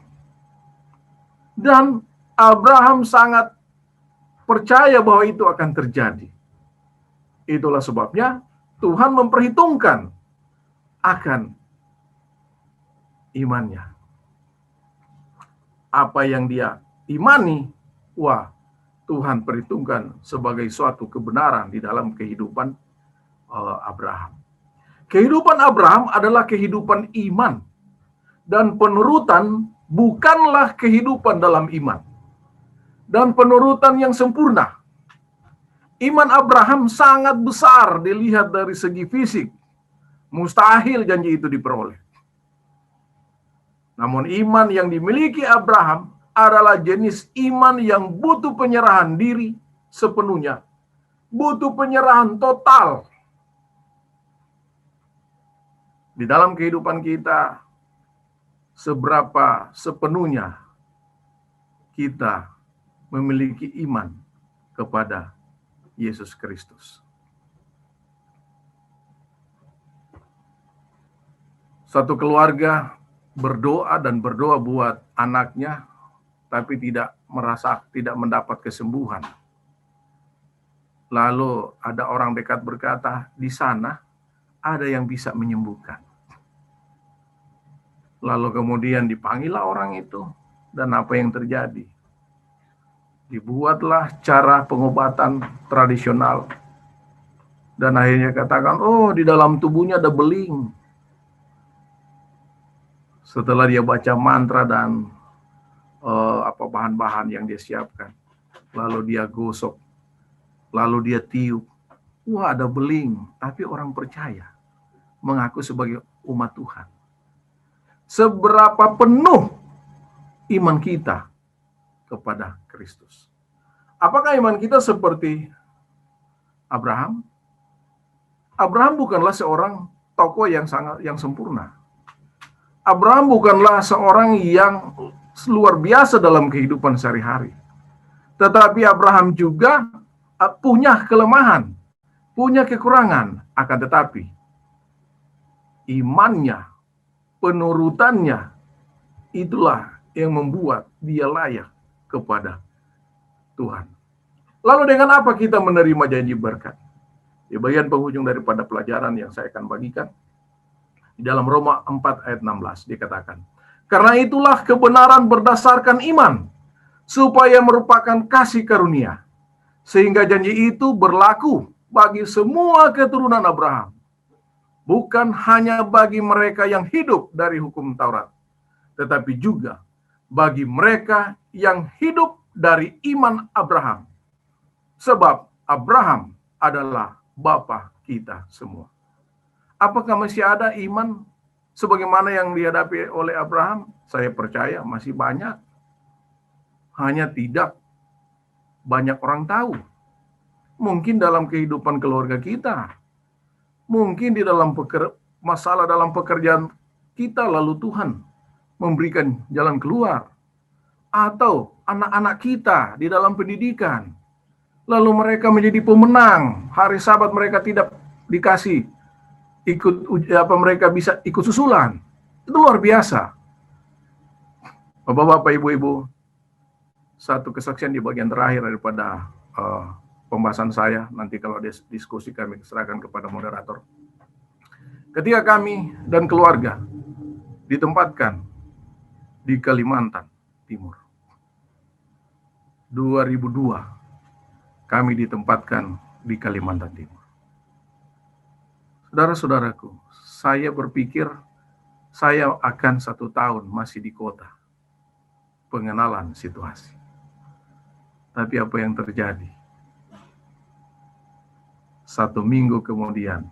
Dan Abraham sangat percaya bahwa itu akan terjadi. Itulah sebabnya Tuhan memperhitungkan akan imannya. Apa yang dia imani, Tuhan perhitungkan sebagai suatu kebenaran di dalam kehidupan Abraham. Kehidupan Abraham adalah kehidupan iman. Dan penurutan bukanlah kehidupan dalam iman. Dan penurutan yang sempurna. Iman Abraham sangat besar dilihat dari segi fisik. Mustahil janji itu diperoleh. Namun iman yang dimiliki Abraham adalah jenis iman yang butuh penyerahan diri sepenuhnya. Butuh penyerahan total. Di dalam kehidupan kita, seberapa sepenuhnya kita memiliki iman kepada Yesus Kristus. Satu keluarga berdoa buat anaknya, tapi tidak mendapat kesembuhan. Lalu ada orang dekat berkata, di sana ada yang bisa menyembuhkan. Lalu kemudian dipanggillah orang itu, dan apa yang terjadi? Dibuatlah cara pengobatan tradisional. Dan akhirnya katakan, di dalam tubuhnya ada beling. Setelah dia baca mantra dan bahan-bahan yang dia siapkan. Lalu dia gosok. Lalu dia tiup. Ada beling. Tapi orang percaya. Mengaku sebagai umat Tuhan. Seberapa penuh iman kita kepada Kristus. Apakah iman kita seperti Abraham? Abraham bukanlah seorang tokoh yang sempurna. Abraham bukanlah seorang yang luar biasa dalam kehidupan sehari-hari. Tetapi Abraham juga punya kelemahan, punya kekurangan. Akan tetapi imannya, penurutannya, itulah yang membuat dia layak kepada Tuhan. Lalu dengan apa kita menerima janji berkat? Di bagian penghujung daripada pelajaran yang saya akan bagikan, di dalam Roma 4 ayat 16 dikatakan, karena itulah kebenaran berdasarkan iman, supaya merupakan kasih karunia, sehingga janji itu berlaku bagi semua keturunan Abraham, bukan hanya bagi mereka yang hidup dari hukum Taurat, tetapi juga bagi mereka yang hidup dari iman Abraham. Sebab Abraham adalah bapa kita semua. Apakah masih ada iman sebagaimana yang dihadapi oleh Abraham? Saya percaya masih banyak. Hanya tidak banyak orang tahu. Mungkin dalam kehidupan keluarga kita. Mungkin di dalam masalah dalam pekerjaan kita, lalu Tuhan memberikan jalan keluar. Atau anak-anak kita di dalam pendidikan. Lalu mereka menjadi pemenang. Hari Sabat mereka tidak dikasih mereka bisa ikut susulan. Itu luar biasa. Bapak-bapak, ibu-ibu, satu kesaksian di bagian terakhir daripada pembahasan saya. Nanti kalau diskusi kami serahkan kepada moderator. Ketika kami dan keluarga ditempatkan di Kalimantan Timur, 2002 kami ditempatkan di Kalimantan Timur. Saudara-saudaraku, saya berpikir saya akan 1 tahun masih di kota, pengenalan situasi. Tapi apa yang terjadi? 1 minggu kemudian,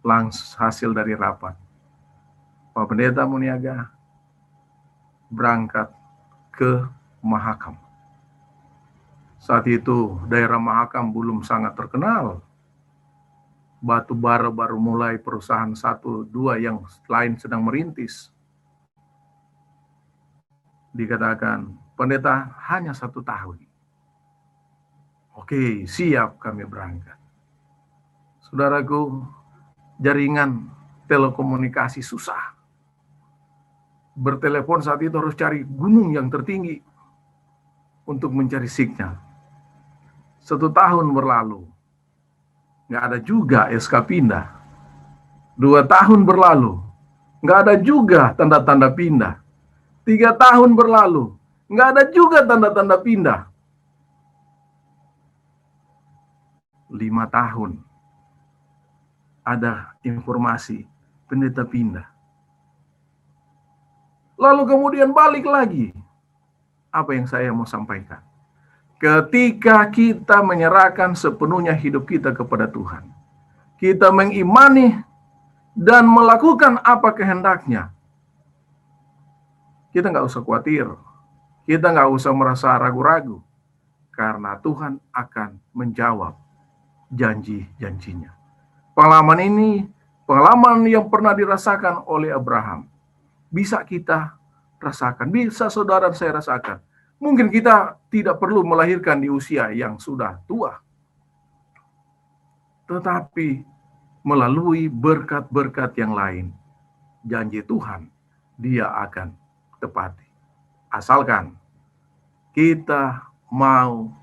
langsung hasil dari rapat, Pak Pendeta Muniaga berangkat ke Mahakam. Saat itu daerah Mahakam belum sangat terkenal. Batu bara baru mulai, perusahaan 1-2 yang lain sedang merintis. Dikatakan, pendeta hanya 1 tahun. Oke, siap kami berangkat. Saudaraku, jaringan telekomunikasi susah. Bertelepon saat itu harus cari gunung yang tertinggi untuk mencari sinyal. 1 tahun berlalu, nggak ada juga SK pindah. 2 tahun berlalu, nggak ada juga tanda-tanda pindah. 3 tahun berlalu, nggak ada juga tanda-tanda pindah. 5 tahun, ada informasi pendeta pindah. Lalu kemudian balik lagi. Apa yang saya mau sampaikan? Ketika kita menyerahkan sepenuhnya hidup kita kepada Tuhan, kita mengimani dan melakukan apa kehendaknya, kita nggak usah khawatir, kita nggak usah merasa ragu-ragu, karena Tuhan akan menjawab janji-janjinya. Pengalaman ini, pengalaman yang pernah dirasakan oleh Abraham, bisa kita rasakan, bisa saudara saya rasakan. Mungkin kita tidak perlu melahirkan di usia yang sudah tua. Tetapi melalui berkat-berkat yang lain, janji Tuhan, Dia akan tepati. Asalkan kita mau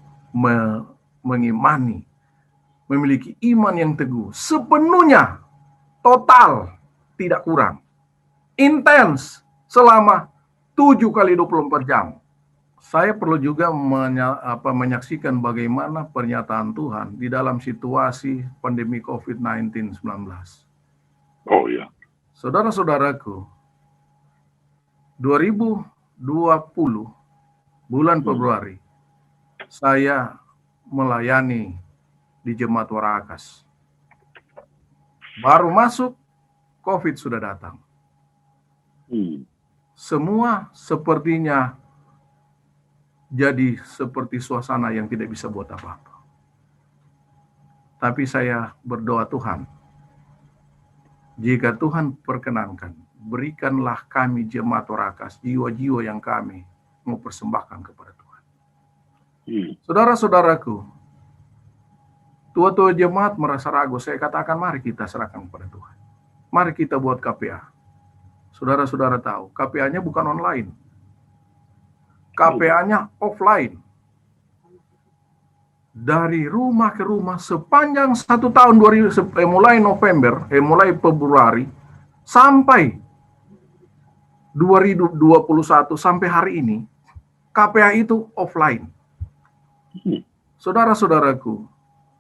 mengimani, memiliki iman yang teguh, sepenuhnya, total, tidak kurang. Intens selama 7 kali 24 jam. Saya perlu juga menyaksikan bagaimana pernyataan Tuhan di dalam situasi pandemi COVID-19. Oh ya. Saudara-saudaraku, 2020 bulan Februari, saya melayani di Jemaat Warakas. Baru masuk, COVID sudah datang. Semua sepertinya jadi seperti suasana yang tidak bisa buat apa-apa. Tapi saya berdoa, Tuhan, jika Tuhan perkenankan, berikanlah kami Jemaat Warakas jiwa-jiwa yang kami mau persembahkan kepada Tuhan. Saudara-saudaraku, tua-tua jemaat merasa ragu, saya katakan mari kita serahkan kepada Tuhan. Mari kita buat KPA. Saudara-saudara tahu, KPA-nya bukan online. KPA-nya offline. Dari rumah ke rumah sepanjang 1 tahun, mulai November, mulai Februari, sampai 2021, sampai hari ini, KPA itu offline. Saudara-saudaraku,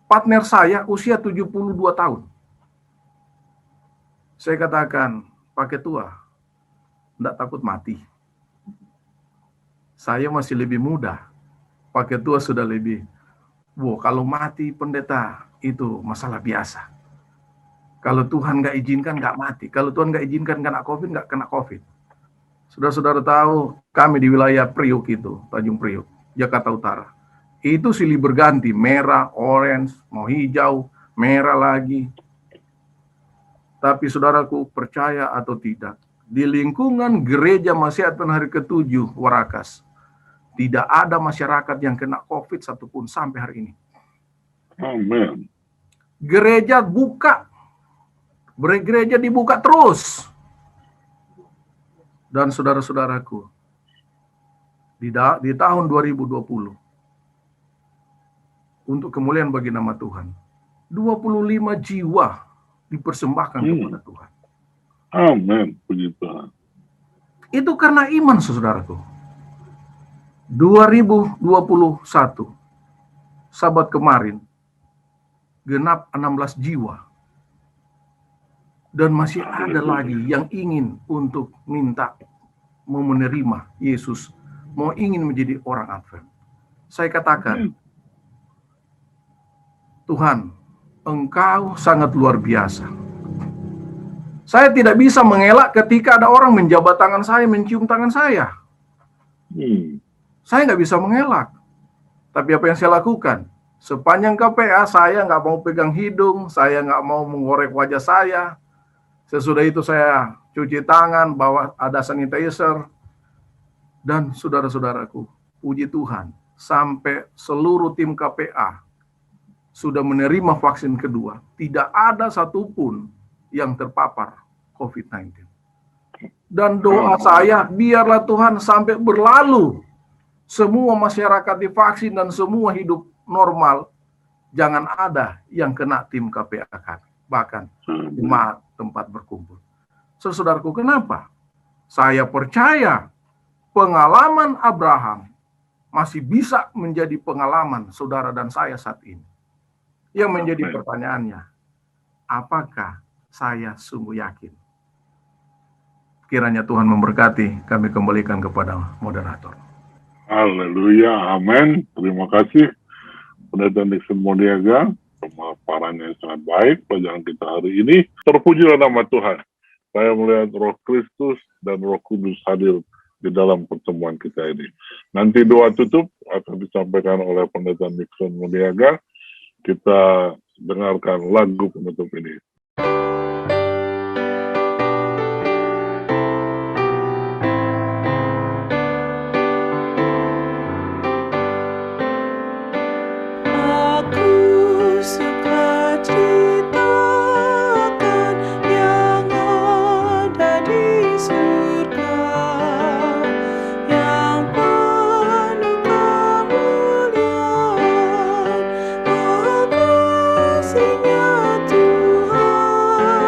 partner saya usia 72 tahun. Saya katakan, Pak Ketua, enggak takut mati. Saya masih lebih muda. Pak Ketua sudah lebih. Kalau mati pendeta itu masalah biasa. Kalau Tuhan nggak izinkan nggak mati. Kalau Tuhan nggak izinkan kena COVID, nggak kena COVID. Saudara-saudara tahu, kami di wilayah Priuk itu, Tanjung Priuk, Jakarta Utara. Itu silih berganti, merah, orange, mau hijau, merah lagi. Tapi saudaraku, percaya atau tidak, di lingkungan gereja Masih Advent Hari ke-7 Warakas, tidak ada masyarakat yang kena COVID satupun sampai hari ini. Amin. Gereja dibuka terus. Dan saudara-saudaraku, di tahun 2020, untuk kemuliaan bagi nama Tuhan, 25 jiwa dipersembahkan kepada Tuhan. Amin, puji Tuhan. Itu karena iman, saudaraku. 2021, Sabat kemarin, genap 16 jiwa. Dan masih ada lagi yang ingin untuk minta mau menerima Yesus, mau ingin menjadi orang Advent. Saya katakan, Tuhan, Engkau sangat luar biasa. Saya tidak bisa mengelak ketika ada orang menjabat tangan saya, mencium tangan saya. Saya nggak bisa mengelak. Tapi apa yang saya lakukan? Sepanjang KPA, saya nggak mau pegang hidung, saya nggak mau mengorek wajah saya. Sesudah itu saya cuci tangan, bawa ada sanitizer. Dan saudara-saudaraku, puji Tuhan, sampai seluruh tim KPA sudah menerima vaksin kedua. Tidak ada satupun yang terpapar COVID-19. Dan doa saya, biarlah Tuhan sampai berlalu. Semua masyarakat divaksin dan semua hidup normal. Jangan ada yang kena tim KPA kan. Bahkan jemaat tempat berkumpul. Saudaraku, kenapa? Saya percaya pengalaman Abraham masih bisa menjadi pengalaman saudara dan saya saat ini. Yang menjadi pertanyaannya, apakah saya sungguh yakin? Kiranya Tuhan memberkati, kami kembalikan kepada moderator. Haleluya, amin. Terima kasih Pendeta Nixon Modiaga, pemaparan yang sangat baik pelajaran kita hari ini. Terpujilah nama Tuhan. Saya melihat Roh Kristus dan Roh Kudus hadir di dalam pertemuan kita ini. Nanti doa tutup akan disampaikan oleh Pendeta Nixon Modiaga. Kita dengarkan lagu penutup ini. Aku suka ceritakan yang ada di surga, yang penuh kemuliaan, kasih-Nya Tuhan.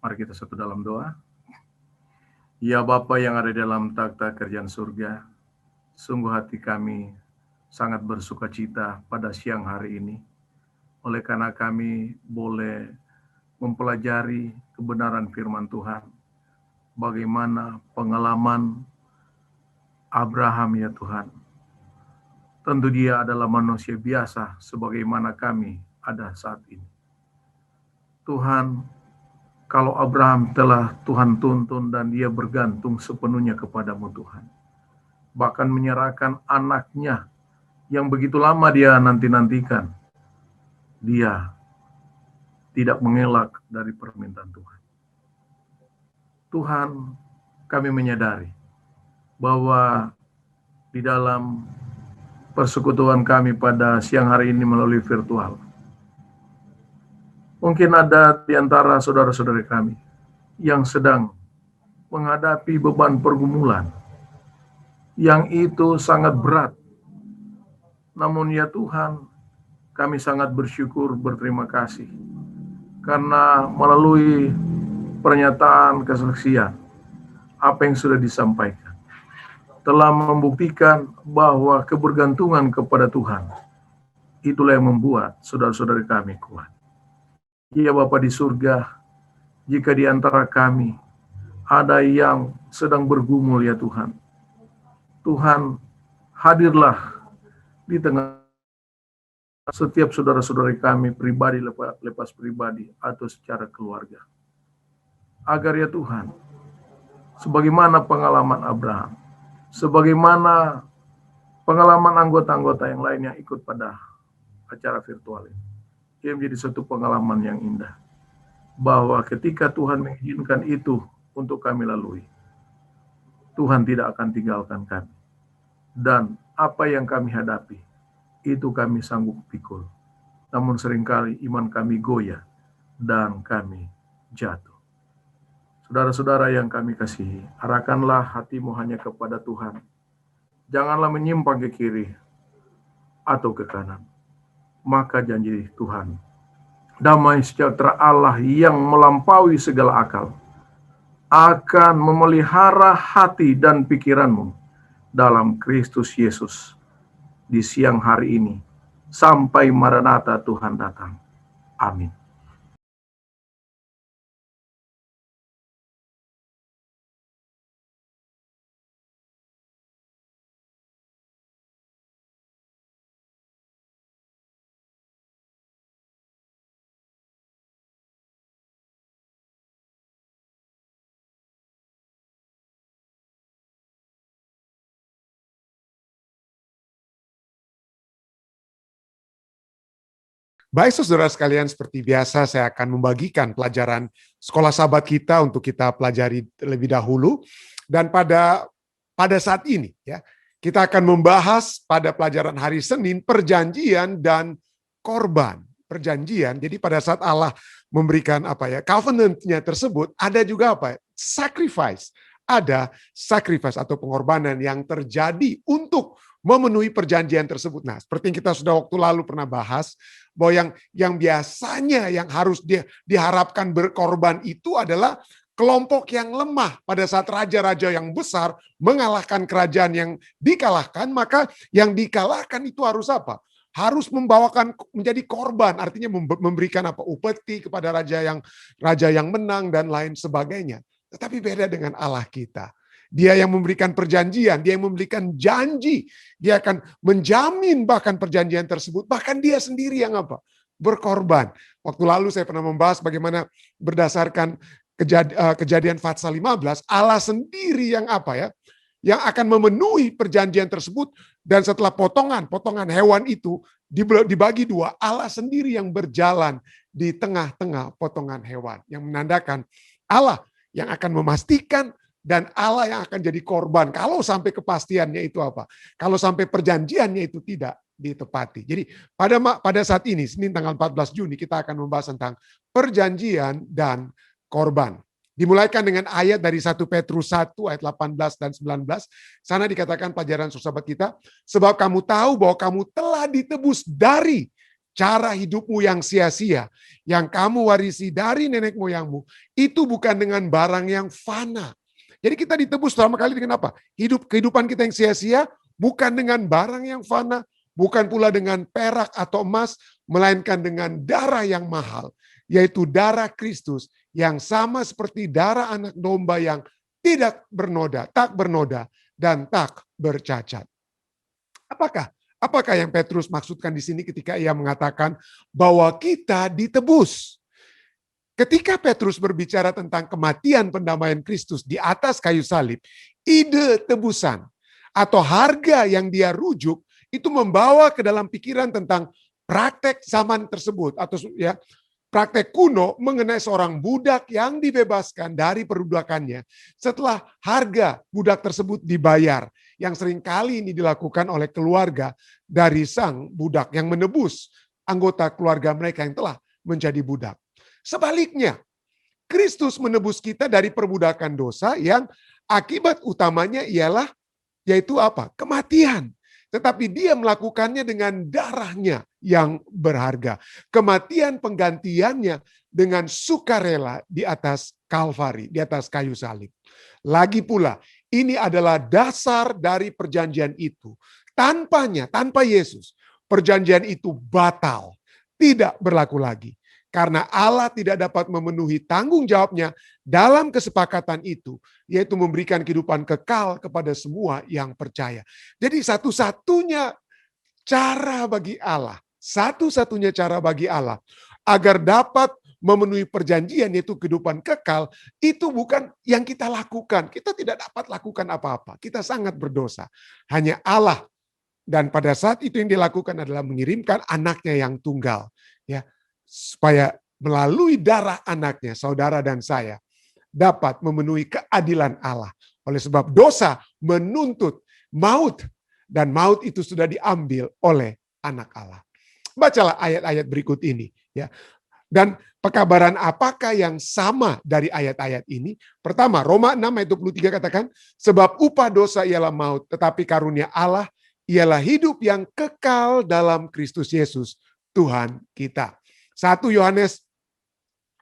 Mari kita satu dalam doa. Ya Bapa yang ada dalam takhta kerajaan surga, sungguh hati kami sangat bersuka cita pada siang hari ini, oleh karena kami boleh mempelajari kebenaran firman Tuhan, bagaimana pengalaman Abraham ya Tuhan. Tentu dia adalah manusia biasa sebagaimana kami ada saat ini. Tuhan, kalau Abraham telah Tuhan tuntun dan dia bergantung sepenuhnya kepadamu Tuhan. Bahkan menyerahkan anaknya yang begitu lama dia nanti-nantikan. Dia tidak mengelak dari permintaan Tuhan. Tuhan, kami menyadari bahwa di dalam persekutuan kami pada siang hari ini melalui virtual, mungkin ada di antara saudara-saudari kami yang sedang menghadapi beban pergumulan yang itu sangat berat. Namun ya Tuhan, kami sangat bersyukur, berterima kasih karena melalui pernyataan kesaksian apa yang sudah disampaikan telah membuktikan bahwa kebergantungan kepada Tuhan itulah yang membuat saudara-saudari kami kuat. Ya Bapa di surga, jika di antara kami ada yang sedang bergumul ya Tuhan, Tuhan hadirlah di tengah setiap saudara-saudari kami pribadi lepas pribadi atau secara keluarga. Agar ya Tuhan, sebagaimana pengalaman Abraham, sebagaimana pengalaman anggota-anggota yang lain yang ikut pada acara virtual ini, ia menjadi satu pengalaman yang indah. Bahwa ketika Tuhan mengizinkan itu untuk kami lalui, Tuhan tidak akan tinggalkan kami. Dan apa yang kami hadapi, itu kami sanggup pikul. Namun seringkali iman kami goyah dan kami jatuh. Saudara-saudara yang kami kasihi, arahkanlah hatimu hanya kepada Tuhan. Janganlah menyimpang ke kiri atau ke kanan. Maka janji Tuhan, damai sejahtera Allah yang melampaui segala akal, akan memelihara hati dan pikiranmu dalam Kristus Yesus di siang hari ini, sampai Maranatha Tuhan datang. Amin. Baik saudara sekalian, seperti biasa saya akan membagikan pelajaran sekolah sahabat kita untuk kita pelajari terlebih dahulu. Dan pada saat ini ya, kita akan membahas pada pelajaran hari Senin perjanjian dan korban. Perjanjian, jadi pada saat Allah memberikan covenant-nya tersebut, ada juga sacrifice. Ada sacrifice atau pengorbanan yang terjadi untuk memenuhi perjanjian tersebut. Nah, seperti yang kita sudah waktu lalu pernah bahas, bahwa yang biasanya yang harus diharapkan berkorban itu adalah kelompok yang lemah. Pada saat raja-raja yang besar mengalahkan kerajaan yang dikalahkan, maka yang dikalahkan itu harus apa? Harus membawakan menjadi korban, artinya memberikan upeti kepada raja yang menang dan lain sebagainya. Tetapi beda dengan Allah kita. Dia yang memberikan perjanjian, dia yang memberikan janji, dia akan menjamin bahkan perjanjian tersebut, bahkan dia sendiri yang berkorban. Waktu lalu saya pernah membahas bagaimana berdasarkan kejadian Fatsal 15, Allah sendiri yang yang akan memenuhi perjanjian tersebut, dan setelah potongan hewan itu dibagi dua, Allah sendiri yang berjalan di tengah-tengah potongan hewan, yang menandakan Allah yang akan memastikan dan Allah yang akan jadi korban kalau sampai kepastiannya itu kalau sampai perjanjiannya itu tidak ditepati. Jadi pada saat ini, Senin tanggal 14 Juni, kita akan membahas tentang perjanjian dan korban. Dimulaikan dengan ayat dari 1 Petrus 1 ayat 18 dan 19. Sana dikatakan pelajaran sahabat kita, sebab kamu tahu bahwa kamu telah ditebus dari cara hidupmu yang sia-sia, yang kamu warisi dari nenek moyangmu, itu bukan dengan barang yang fana. Jadi kita ditebus pertama kali dengan apa? Kehidupan kita yang sia-sia bukan dengan barang yang fana, bukan pula dengan perak atau emas, melainkan dengan darah yang mahal, yaitu darah Kristus yang sama seperti darah anak domba yang tidak bernoda, tak bernoda, dan tak bercacat. Apakah yang Petrus maksudkan di sini ketika ia mengatakan bahwa kita ditebus? Ketika Petrus berbicara tentang kematian pendamaian Kristus di atas kayu salib, ide tebusan atau harga yang dia rujuk itu membawa ke dalam pikiran tentang praktek zaman tersebut atau ya praktek kuno mengenai seorang budak yang dibebaskan dari perbudakannya setelah harga budak tersebut dibayar, yang seringkali ini dilakukan oleh keluarga dari sang budak yang menebus anggota keluarga mereka yang telah menjadi budak. Sebaliknya, Kristus menebus kita dari perbudakan dosa yang akibat utamanya ialah yaitu apa? Kematian. Tetapi dia melakukannya dengan darahnya yang berharga. Kematian penggantiannya dengan sukarela di atas Kalvari, di atas kayu salib. Lagi pula, ini adalah dasar dari perjanjian itu. Tanpa Yesus, perjanjian itu batal, tidak berlaku lagi. Karena Allah tidak dapat memenuhi tanggung jawabnya dalam kesepakatan itu, yaitu memberikan kehidupan kekal kepada semua yang percaya. Jadi satu-satunya cara bagi Allah agar dapat memenuhi perjanjian yaitu kehidupan kekal, itu bukan yang kita lakukan. Kita tidak dapat lakukan apa-apa. Kita sangat berdosa. Hanya Allah. Dan pada saat itu yang dilakukan adalah mengirimkan anaknya yang tunggal. Ya, supaya melalui darah anaknya, saudara dan saya dapat memenuhi keadilan Allah. Oleh sebab dosa menuntut maut, dan maut itu sudah diambil oleh anak Allah. Bacalah ayat-ayat berikut ini. Ya. Dan pekabaran apakah yang sama dari ayat-ayat ini? Pertama, Roma 6 ayat 23 katakan, sebab upah dosa ialah maut, tetapi karunia Allah ialah hidup yang kekal dalam Kristus Yesus, Tuhan kita. 1 Yohanes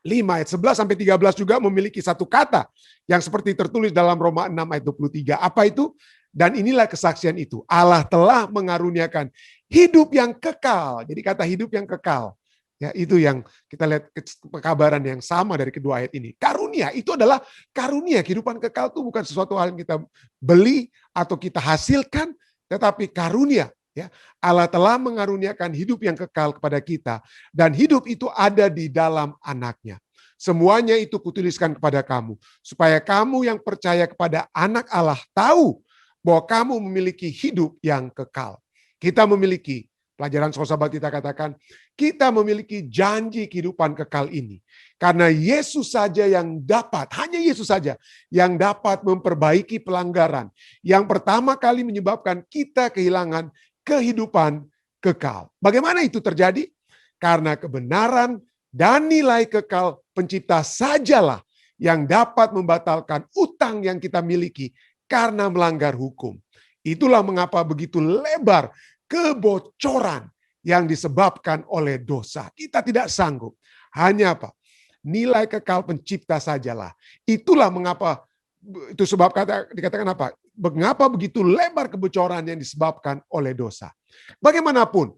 5 ayat 11 sampai 13 juga memiliki satu kata yang seperti tertulis dalam Roma 6 ayat 23. Apa itu? Dan inilah kesaksian itu. Allah telah mengaruniakan hidup yang kekal. Jadi kata hidup yang kekal. Ya, itu yang kita lihat kabaran yang sama dari kedua ayat ini. Karunia itu adalah karunia. Kehidupan kekal itu bukan sesuatu hal yang kita beli atau kita hasilkan, tetapi karunia. Ya, Allah telah mengaruniakan hidup yang kekal kepada kita, dan hidup itu ada di dalam anaknya. Semuanya itu kutuliskan kepada kamu, supaya kamu yang percaya kepada anak Allah tahu bahwa kamu memiliki hidup yang kekal. Kita memiliki, pelajaran sahabat kita katakan, kita memiliki janji kehidupan kekal ini. Karena Yesus saja yang dapat, hanya Yesus saja yang dapat memperbaiki pelanggaran. Yang pertama kali menyebabkan kita kehilangan kehidupan kekal. Bagaimana itu terjadi? Karena kebenaran dan nilai kekal pencipta sajalah yang dapat membatalkan utang yang kita miliki karena melanggar hukum. Itulah mengapa begitu lebar kebocoran yang disebabkan oleh dosa. Kita tidak sanggup. Hanya apa? Nilai kekal pencipta sajalah. Itulah mengapa, itu sebab dikatakan apa? Mengapa begitu lebar kebocoran yang disebabkan oleh dosa. Bagaimanapun,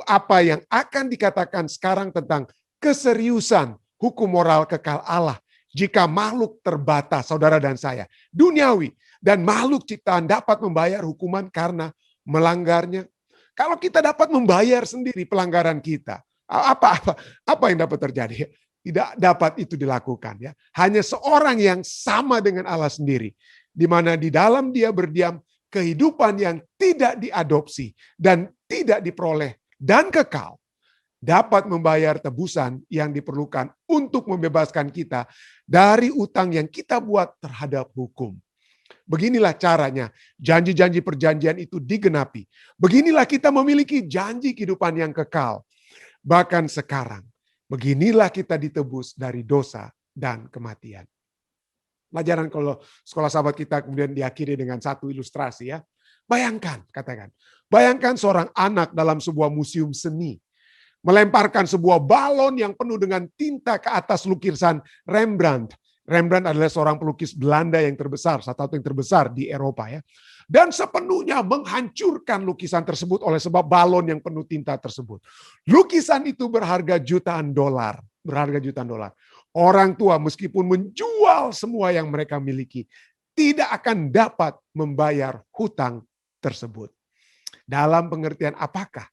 apa yang akan dikatakan sekarang tentang keseriusan hukum moral kekal Allah jika makhluk terbatas, saudara dan saya, duniawi dan makhluk ciptaan dapat membayar hukuman karena melanggarnya. Kalau kita dapat membayar sendiri pelanggaran kita, apa yang dapat terjadi? Tidak dapat itu dilakukan. Ya. Hanya seorang yang sama dengan Allah sendiri, di mana di dalam dia berdiam kehidupan yang tidak diadopsi dan tidak diperoleh dan kekal, dapat membayar tebusan yang diperlukan untuk membebaskan kita dari utang yang kita buat terhadap hukum. Beginilah caranya janji-janji perjanjian itu digenapi. Beginilah kita memiliki janji kehidupan yang kekal. Bahkan sekarang, beginilah kita ditebus dari dosa dan kematian. Pelajaran kalau sekolah sahabat kita kemudian diakhiri dengan satu ilustrasi ya. Bayangkan, katakan. Bayangkan seorang anak dalam sebuah museum seni. melemparkan sebuah balon yang penuh dengan tinta ke atas lukisan Rembrandt. Rembrandt adalah seorang pelukis Belanda yang terbesar, satu yang terbesar di Eropa ya. Dan sepenuhnya menghancurkan lukisan tersebut oleh sebab balon yang penuh tinta tersebut. Lukisan itu berharga jutaan dolar, Orang tua meskipun menjual semua yang mereka miliki, tidak akan dapat membayar hutang tersebut. Dalam pengertian apakah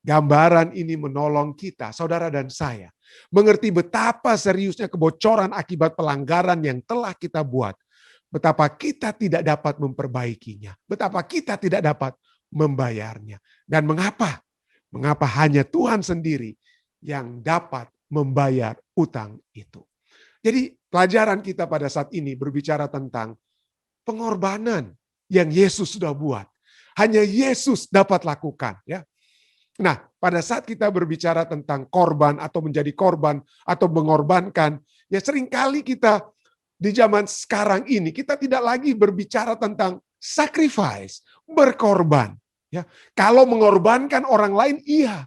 gambaran ini menolong kita, saudara dan saya, mengerti betapa seriusnya kebocoran akibat pelanggaran yang telah kita buat. Betapa kita tidak dapat memperbaikinya. Betapa kita tidak dapat membayarnya. Dan mengapa? Mengapa hanya Tuhan sendiri yang dapat membayar utang itu. Jadi pelajaran kita pada saat ini berbicara tentang pengorbanan yang Yesus sudah buat. Hanya Yesus dapat lakukan. Ya. Nah, pada saat kita berbicara tentang korban atau menjadi korban atau mengorbankan, ya seringkali kita di zaman sekarang ini kita tidak lagi berbicara tentang sacrifice, berkorban. Ya, kalau mengorbankan orang lain, iya.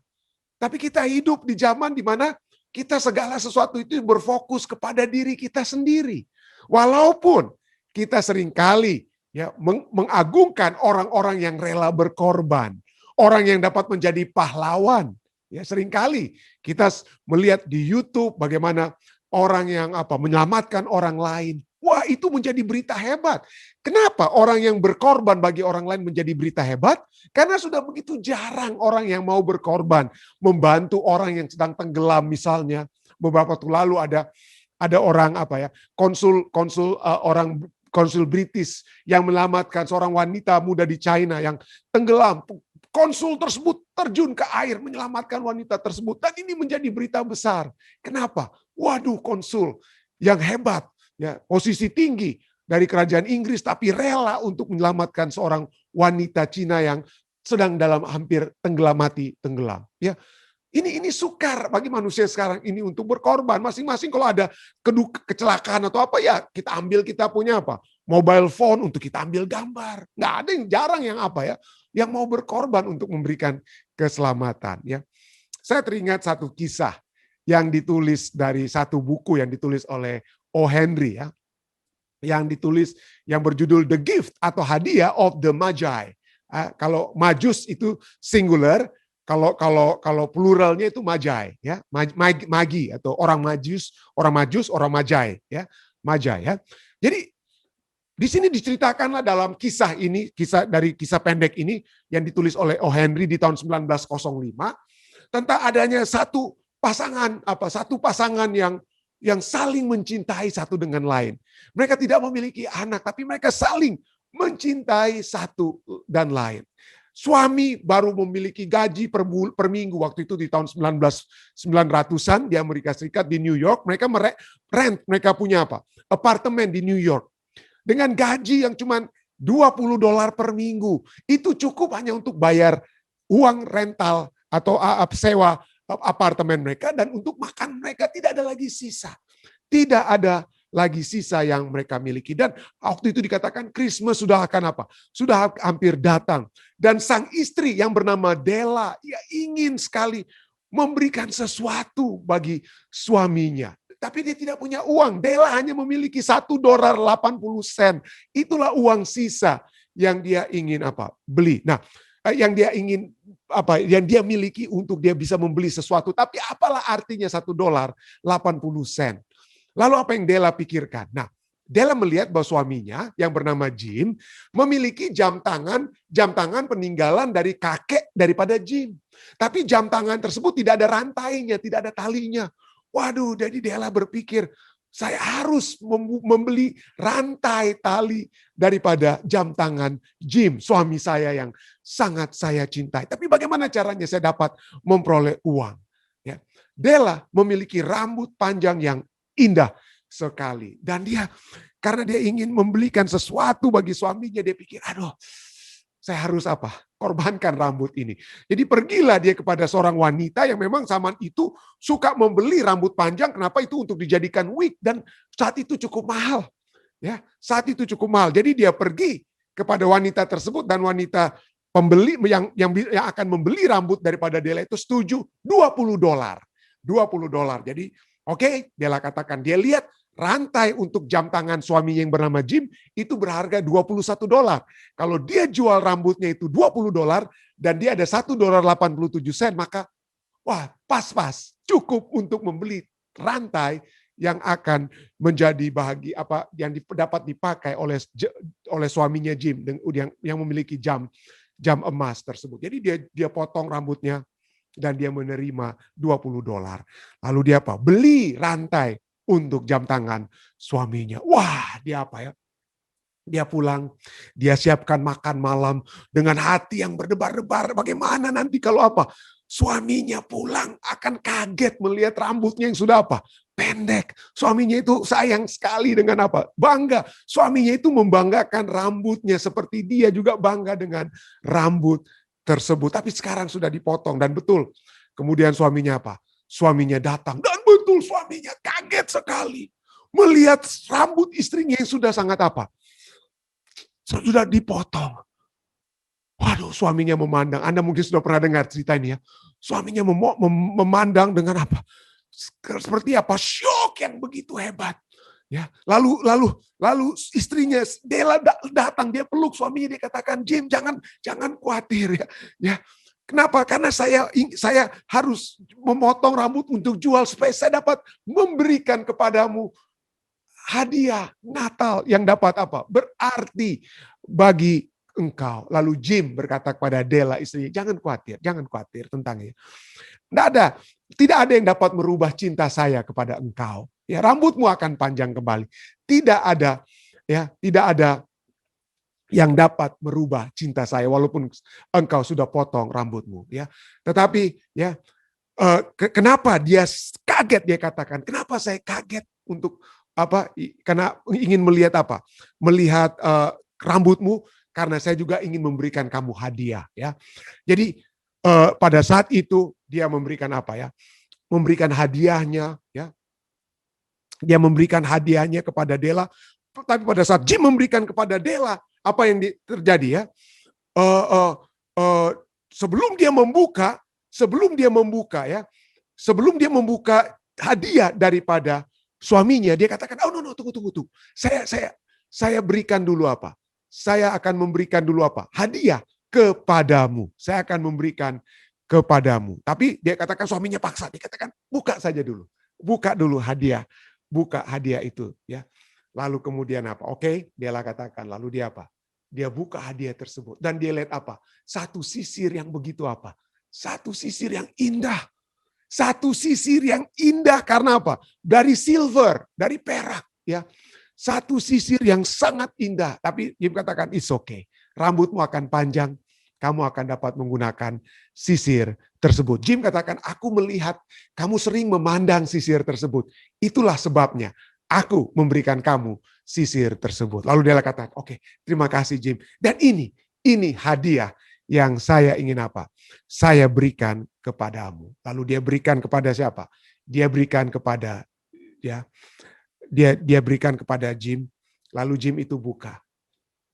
Tapi kita hidup di zaman di mana kita segala sesuatu itu berfokus kepada diri kita sendiri. Walaupun kita seringkali ya mengagungkan orang-orang yang rela berkorban, orang yang dapat menjadi pahlawan. Ya, seringkali kita melihat di YouTube bagaimana orang yang menyelamatkan orang lain. Wah, itu menjadi berita hebat. Kenapa orang yang berkorban bagi orang lain menjadi berita hebat? Karena sudah begitu jarang orang yang mau berkorban, membantu orang yang sedang tenggelam misalnya. Beberapa waktu lalu ada orang konsul British yang menyelamatkan seorang wanita muda di China yang tenggelam. Konsul tersebut terjun ke air menyelamatkan wanita tersebut. Dan ini menjadi berita besar. Kenapa? Waduh, konsul yang hebat, ya, posisi tinggi dari kerajaan Inggris, tapi rela untuk menyelamatkan seorang wanita Cina yang sedang dalam hampir tenggelam. Ya, ini sukar bagi manusia sekarang ini untuk berkorban. Masing-masing kalau ada kecelakaan atau apa ya kita ambil, kita punya mobile phone untuk kita ambil gambar. Nggak ada yang jarang yang mau berkorban untuk memberikan keselamatan. Ya, saya teringat satu kisah yang ditulis dari satu buku yang ditulis oleh O. Henry ya, yang berjudul The Gift atau Hadiah of the Magi. Kalau Majus itu singular, kalau pluralnya itu Magi ya, magi atau orang Majus, orang Magi ya, Magi ya. Jadi di sini diceritakanlah dalam kisah pendek ini yang ditulis oleh O. Henry di tahun 1905 tentang adanya satu pasangan yang saling mencintai satu dengan lain. Mereka tidak memiliki anak, tapi mereka saling mencintai satu dan lain. Suami baru memiliki gaji per minggu waktu itu di tahun 1900-an di Amerika Serikat di New York. Mereka mereka punya apartemen di New York. Dengan gaji yang cuma $20 per minggu. Itu cukup hanya untuk bayar uang rental atau sewa apartemen mereka, dan untuk makan mereka tidak ada lagi sisa. Tidak ada lagi sisa yang mereka miliki. Dan waktu itu dikatakan Christmas sudah akan sudah hampir datang. Dan sang istri yang bernama Della, ia ingin sekali memberikan sesuatu bagi suaminya. Tapi dia tidak punya uang. Della hanya memiliki $1.80. Itulah uang sisa yang dia ingin beli. Nah, yang dia ingin yang dia miliki untuk dia bisa membeli sesuatu. Tapi apalah artinya $1.80? Lalu apa yang Della pikirkan? Nah, Della melihat bahwa suaminya yang bernama Jim memiliki jam tangan peninggalan dari kakek daripada Jim. Tapi jam tangan tersebut tidak ada rantainya, tidak ada talinya. Waduh, jadi Della berpikir, saya harus membeli rantai tali daripada jam tangan Jim, suami saya yang sangat saya cintai. Tapi bagaimana caranya saya dapat memperoleh uang? Ya. Della memiliki rambut panjang yang indah sekali. Dan karena dia ingin membelikan sesuatu bagi suaminya, dia pikir, aduh, saya harus korbankan rambut ini. Jadi pergilah dia kepada seorang wanita yang memang zaman itu suka membeli rambut panjang. Kenapa? Itu untuk dijadikan wig, dan saat itu cukup mahal. Ya, saat itu cukup mahal. Jadi dia pergi kepada wanita tersebut, dan wanita pembeli yang akan membeli rambut daripada Della itu setuju $20. $20. Jadi oke, Della katakan dia lihat rantai untuk jam tangan suaminya yang bernama Jim itu berharga $21. Kalau dia jual rambutnya itu $20 dan dia ada $1.87, maka wah, pas-pas cukup untuk membeli rantai yang akan menjadi yang dapat dipakai oleh suaminya Jim yang memiliki jam emas tersebut. Jadi dia potong rambutnya dan dia menerima $20. Lalu dia apa? Beli rantai untuk jam tangan suaminya. Wah, dia apa ya? Dia pulang, dia siapkan makan malam dengan hati yang berdebar-debar. Bagaimana nanti kalau apa? Suaminya pulang akan kaget melihat rambutnya yang sudah apa? Pendek. Suaminya itu sayang sekali dengan apa? Bangga. Suaminya itu membanggakan rambutnya seperti dia juga bangga dengan rambut tersebut. Tapi sekarang sudah dipotong dan betul. Kemudian suaminya apa? Suaminya datang dan betul suaminya kaget sekali melihat rambut istrinya yang sudah sangat apa? Sudah dipotong. Waduh, suaminya memandang. Anda mungkin sudah pernah dengar cerita ini ya. Suaminya memandang dengan apa? Seperti apa? Syok yang begitu hebat. Ya, lalu istrinya Della datang, dia peluk suaminya, dia katakan, "Jim, jangan khawatir ya." Ya. Kenapa? Karena saya harus memotong rambut untuk jual supaya saya dapat memberikan kepadamu hadiah Natal yang dapat apa? Berarti bagi engkau. Lalu Jim berkata kepada Della istrinya, jangan khawatir tentangnya. Tidak ada yang dapat merubah cinta saya kepada engkau. Ya, rambutmu akan panjang kembali. Tidak ada yang dapat merubah cinta saya walaupun engkau sudah potong rambutmu. Ya, tetapi ya kenapa dia kaget? Dia katakan, kenapa saya kaget untuk apa? Karena ingin melihat apa? Melihat rambutmu. Karena saya juga ingin memberikan kamu hadiah, ya. Jadi pada saat itu dia memberikan apa ya? Memberikan hadiahnya, ya. Dia memberikan hadiahnya kepada Della. Tapi pada saat Jim memberikan kepada Della, apa yang terjadi ya? Sebelum dia membuka ya, sebelum dia membuka hadiah daripada suaminya, dia katakan, "Oh no, tunggu. Saya berikan dulu apa? Saya akan memberikan dulu apa? Hadiah kepadamu. Saya akan memberikan kepadamu." Tapi dia katakan, suaminya paksa. Dia katakan, buka saja dulu. Buka dulu hadiah. Buka hadiah itu. Ya. Lalu kemudian apa? Oke, dia katakan. Lalu dia apa? Dia buka hadiah tersebut. Dan dia lihat apa? Satu sisir yang begitu apa? Satu sisir yang indah. Satu sisir yang indah karena apa? Dari silver, dari perak. Ya. Satu sisir yang sangat indah. Tapi Jim katakan, it's okay. Rambutmu akan panjang. Kamu akan dapat menggunakan sisir tersebut. Jim katakan, aku melihat kamu sering memandang sisir tersebut. Itulah sebabnya aku memberikan kamu sisir tersebut. Lalu dia katakan, oke, terima kasih Jim. Dan ini hadiah yang saya ingin apa? Saya berikan kepadamu. Lalu dia berikan kepada siapa? Dia berikan kepada Dia berikan kepada Jim, lalu Jim itu buka.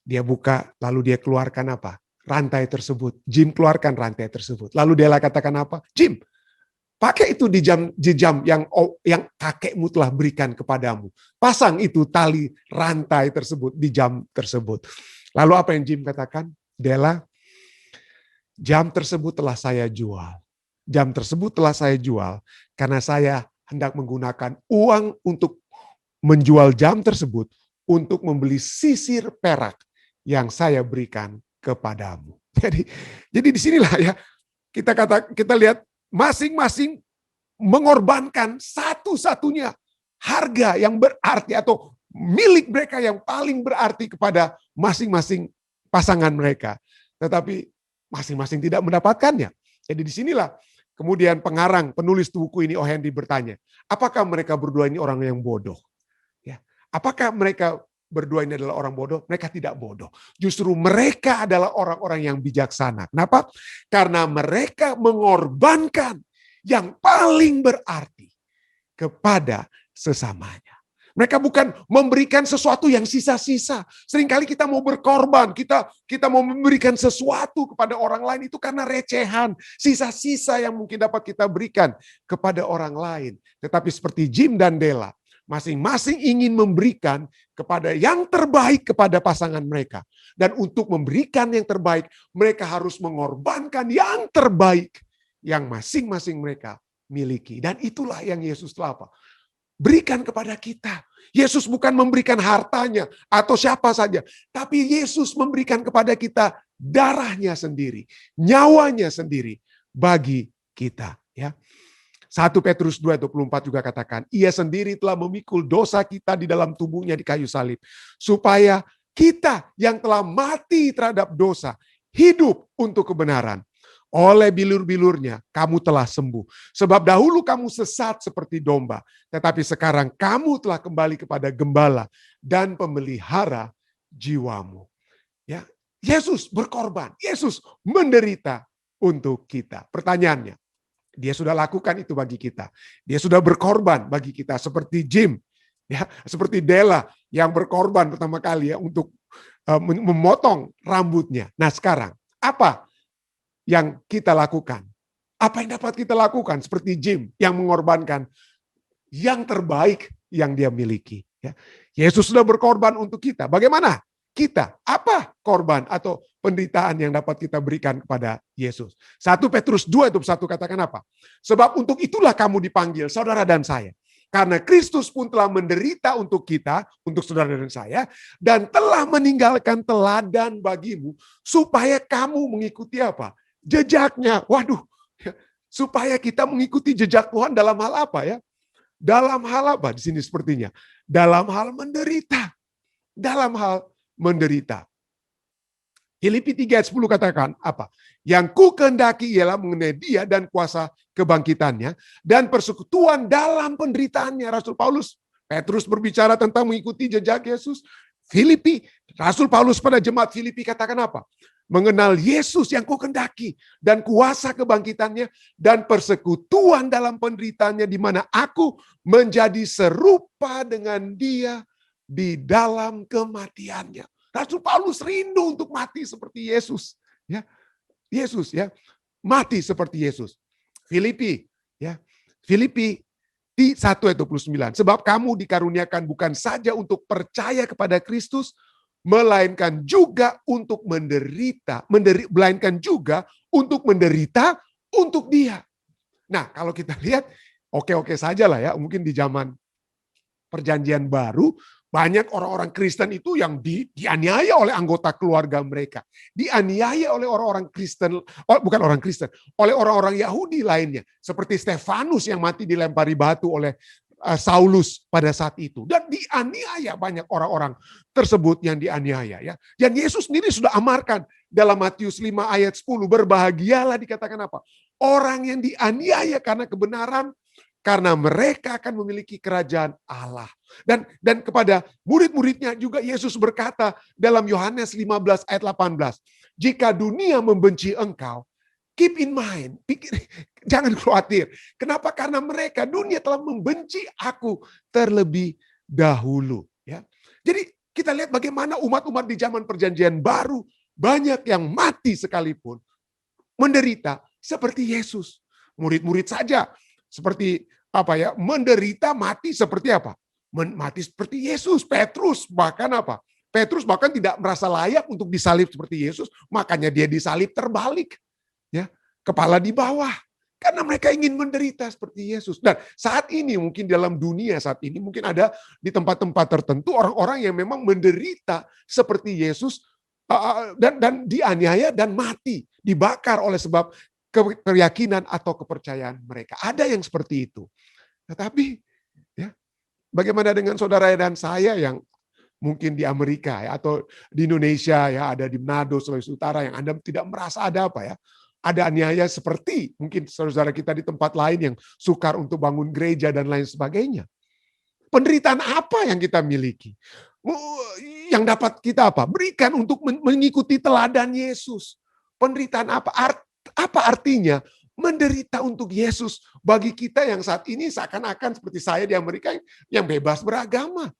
Dia buka, lalu dia keluarkan apa? Rantai tersebut. Jim keluarkan rantai tersebut. Lalu dia katakan apa? Jim, pakai itu di jam yang kakekmu telah berikan kepadamu. Pasang itu tali rantai tersebut di jam tersebut. Lalu apa yang Jim katakan? Della, jam tersebut telah saya jual. Jam tersebut telah saya jual karena saya hendak menggunakan uang untuk menjual jam tersebut untuk membeli sisir perak yang saya berikan kepadamu. Jadi disinilah ya kita lihat masing-masing mengorbankan satu-satunya harga yang berarti atau milik mereka yang paling berarti kepada masing-masing pasangan mereka. Tetapi masing-masing tidak mendapatkannya. Jadi disinilah kemudian penulis buku ini, O. Henry, bertanya, apakah mereka berdua ini orang yang bodoh? Apakah mereka berdua ini adalah orang bodoh? Mereka tidak bodoh. Justru mereka adalah orang-orang yang bijaksana. Kenapa? Karena mereka mengorbankan yang paling berarti kepada sesamanya. Mereka bukan memberikan sesuatu yang sisa-sisa. Seringkali kita mau berkorban, kita mau memberikan sesuatu kepada orang lain itu karena recehan, sisa-sisa yang mungkin dapat kita berikan kepada orang lain. Tetapi seperti Jim dan Della, masing-masing ingin memberikan kepada yang terbaik kepada pasangan mereka. Dan untuk memberikan yang terbaik, mereka harus mengorbankan yang terbaik yang masing-masing mereka miliki. Dan itulah yang Yesus telah berikan kepada kita. Yesus bukan memberikan hartanya atau siapa saja, tapi Yesus memberikan kepada kita darahnya sendiri, nyawanya sendiri bagi kita. Ya, 1 Petrus 2:24 juga katakan, ia sendiri telah memikul dosa kita di dalam tubuhnya di kayu salib, supaya kita yang telah mati terhadap dosa, hidup untuk kebenaran. Oleh bilur-bilurnya kamu telah sembuh. Sebab dahulu kamu sesat seperti domba, tetapi sekarang kamu telah kembali kepada gembala dan pemelihara jiwamu. Ya, Yesus berkorban, Yesus menderita untuk kita. Pertanyaannya, dia sudah lakukan itu bagi kita. Dia sudah berkorban bagi kita seperti Jim, ya, seperti Della yang berkorban pertama kali ya untuk memotong rambutnya. Nah, sekarang apa yang kita lakukan? Apa yang dapat kita lakukan seperti Jim yang mengorbankan yang terbaik yang dia miliki? Ya. Yesus sudah berkorban untuk kita. Bagaimana kita? Apa korban atau penderitaan yang dapat kita berikan kepada Yesus? 1 Petrus 2:1 katakan apa? Sebab untuk itulah kamu dipanggil, saudara dan saya. Karena Kristus pun telah menderita untuk kita, untuk saudara dan saya, dan telah meninggalkan teladan bagimu, supaya kamu mengikuti apa? Jejaknya. Waduh, supaya kita mengikuti jejak Tuhan dalam hal apa ya? Dalam hal apa di sini sepertinya? Dalam hal menderita. Dalam hal menderita. Filipi 3:10 katakan apa? Yang ku kehendaki ialah mengenai dia dan kuasa kebangkitannya dan persekutuan dalam penderitaannya. Rasul Paulus, Petrus berbicara tentang mengikuti jejak Yesus. Filipi, Rasul Paulus pada jemaat Filipi katakan apa? Mengenal Yesus yang ku kehendaki dan kuasa kebangkitannya dan persekutuan dalam penderitaannya di mana aku menjadi serupa dengan dia di dalam kematiannya. Rasul Paulus rindu untuk mati seperti Yesus, ya. Yesus ya, mati seperti Yesus. Filipi ya. Filipi 1:29. Sebab kamu dikaruniakan bukan saja untuk percaya kepada Kristus, melainkan juga untuk menderita, melainkan juga untuk menderita untuk dia. Nah, kalau kita lihat, oke-oke saja lah ya, mungkin di zaman Perjanjian Baru, banyak orang-orang Kristen itu yang dianiaya oleh anggota keluarga mereka. Dianiaya oleh orang-orang Kristen, bukan orang Kristen, oleh orang-orang Yahudi lainnya. Seperti Stefanus yang mati dilempari batu oleh Saulus pada saat itu. Dan dianiaya banyak orang-orang tersebut yang dianiaya. Ya. Dan Yesus sendiri sudah amarkan dalam Matius 5 ayat 10. Berbahagialah dikatakan apa? Orang yang dianiaya karena kebenaran, karena mereka akan memiliki kerajaan Allah. Dan kepada murid-muridnya juga Yesus berkata dalam Yohanes 15 ayat 18. Jika dunia membenci engkau, keep in mind, jangan khawatir. Kenapa? Karena mereka, dunia telah membenci aku terlebih dahulu. Ya. Jadi kita lihat bagaimana umat-umat di zaman Perjanjian Baru, banyak yang mati sekalipun, menderita seperti Yesus. Murid-murid saja seperti apa ya, menderita mati seperti apa? Mati seperti Yesus. Petrus bahkan apa? Petrus bahkan tidak merasa layak untuk disalib seperti Yesus, makanya dia disalib terbalik. Ya, kepala di bawah. Karena mereka ingin menderita seperti Yesus. Dan saat ini mungkin dalam dunia saat ini mungkin ada di tempat-tempat tertentu orang-orang yang memang menderita seperti Yesus dan dianiaya dan mati, dibakar oleh sebab keyakinan atau kepercayaan mereka. Ada yang seperti itu. Tetapi ya, bagaimana dengan saudara dan saya yang mungkin di Amerika ya, atau di Indonesia ya, ada di Manado, Sulawesi Utara yang Anda tidak merasa ada apa ya? Ada aniaya seperti mungkin saudara kita di tempat lain yang sukar untuk bangun gereja dan lain sebagainya. Penderitaan apa yang kita miliki? Yang dapat kita apa? Berikan untuk mengikuti teladan Yesus. Penderitaan apa? Apa artinya menderita untuk Yesus bagi kita yang saat ini seakan-akan seperti saya di Amerika yang bebas beragama.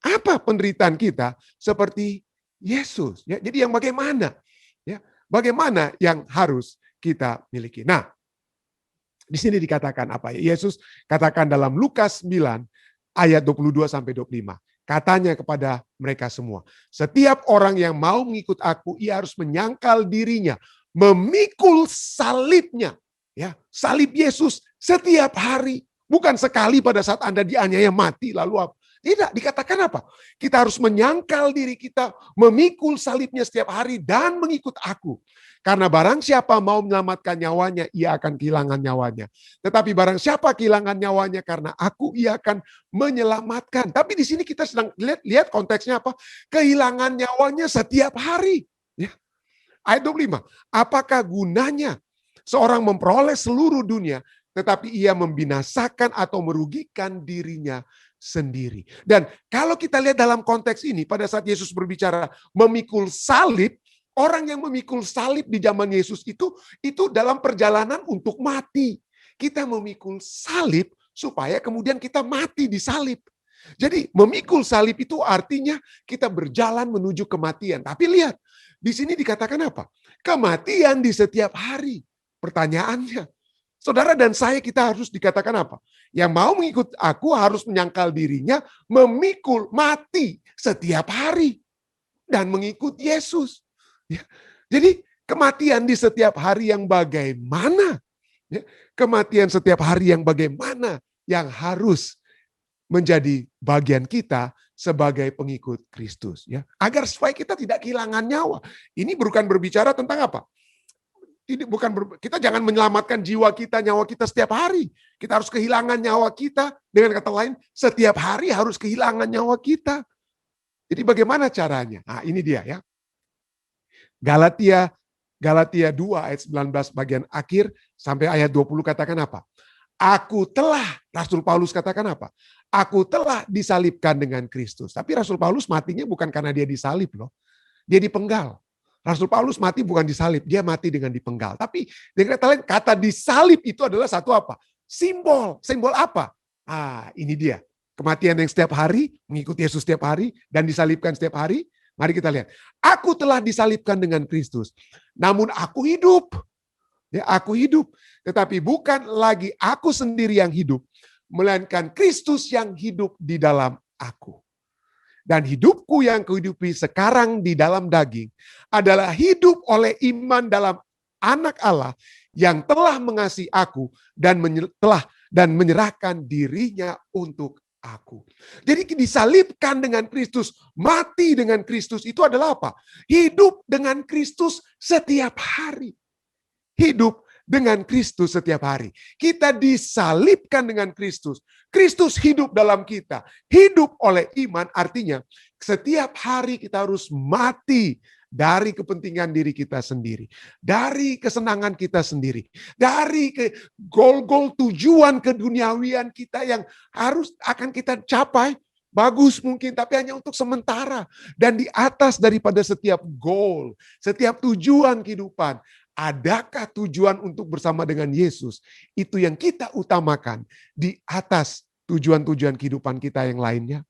Apa penderitaan kita seperti Yesus? Ya, jadi yang bagaimana? Ya, bagaimana yang harus kita miliki? Nah, di sini dikatakan apa ya? Yesus katakan dalam Lukas 9 ayat 22 sampai 25. Katanya kepada mereka semua, setiap orang yang mau mengikut aku, ia harus menyangkal dirinya, memikul salibnya. Ya, salib Yesus setiap hari, bukan sekali pada saat Anda dianiaya mati lalu apa? Tidak, dikatakan apa? Kita harus menyangkal diri kita, memikul salibnya setiap hari dan mengikut aku. Karena barang siapa mau menyelamatkan nyawanya, ia akan kehilangan nyawanya. Tetapi barang siapa kehilangan nyawanya karena aku, ia akan menyelamatkan. Tapi di sini kita sedang lihat konteksnya apa? Kehilangan nyawanya setiap hari. Ya. Ayat 25. Apakah gunanya seorang memperoleh seluruh dunia, tetapi ia membinasakan atau merugikan dirinya sendiri. Dan kalau kita lihat dalam konteks ini, pada saat Yesus berbicara memikul salib, orang yang memikul salib di zaman Yesus itu dalam perjalanan untuk mati. Kita memikul salib supaya kemudian kita mati di salib. Jadi memikul salib itu artinya kita berjalan menuju kematian. Tapi lihat, di sini dikatakan apa? Kematian di setiap hari. Pertanyaannya, saudara dan saya kita harus dikatakan apa? Yang mau mengikut aku harus menyangkal dirinya, memikul mati setiap hari. Dan mengikut Yesus. Ya. Jadi kematian di setiap hari yang bagaimana? Ya. Kematian setiap hari yang bagaimana yang harus menjadi bagian kita sebagai pengikut Kristus. Ya. Agar supaya kita tidak kehilangan nyawa. Ini bukan berbicara tentang apa? Kita jangan menyelamatkan jiwa kita, nyawa kita setiap hari. Kita harus kehilangan nyawa kita. Dengan kata lain, setiap hari harus kehilangan nyawa kita. Jadi bagaimana caranya? Nah, ini dia ya. Galatia 2 ayat 19 bagian akhir sampai ayat 20 katakan apa? Aku telah, Rasul Paulus katakan apa? Aku telah disalibkan dengan Kristus. Tapi Rasul Paulus matinya bukan karena dia disalib loh. Dia dipenggal. Rasul Paulus mati bukan disalib, dia mati dengan dipenggal. Tapi dengan kata lain, kata disalib itu adalah satu apa? Simbol. Simbol apa? Ini dia. Kematian yang setiap hari, mengikuti Yesus setiap hari, dan disalibkan setiap hari. Mari kita lihat. Aku telah disalibkan dengan Kristus. Namun aku hidup. Ya, aku hidup. Tetapi bukan lagi aku sendiri yang hidup. Melainkan Kristus yang hidup di dalam aku. Dan hidupku yang kuhidupi sekarang di dalam daging adalah hidup oleh iman dalam Anak Allah yang telah mengasihi aku dan menyerahkan dirinya untuk aku. Jadi disalibkan dengan Kristus, mati dengan Kristus itu adalah apa? Hidup dengan Kristus setiap hari. Hidup dengan Kristus setiap hari. Kita disalibkan dengan Kristus. Kristus hidup dalam kita. Hidup oleh iman artinya setiap hari kita harus mati dari kepentingan diri kita sendiri. Dari kesenangan kita sendiri. Dari goal-goal tujuan keduniawian kita yang harus akan kita capai. Bagus mungkin, tapi hanya untuk sementara. Dan di atas daripada setiap goal, setiap tujuan kehidupan, adakah tujuan untuk bersama dengan Yesus? Itu yang kita utamakan di atas tujuan-tujuan kehidupan kita yang lainnya.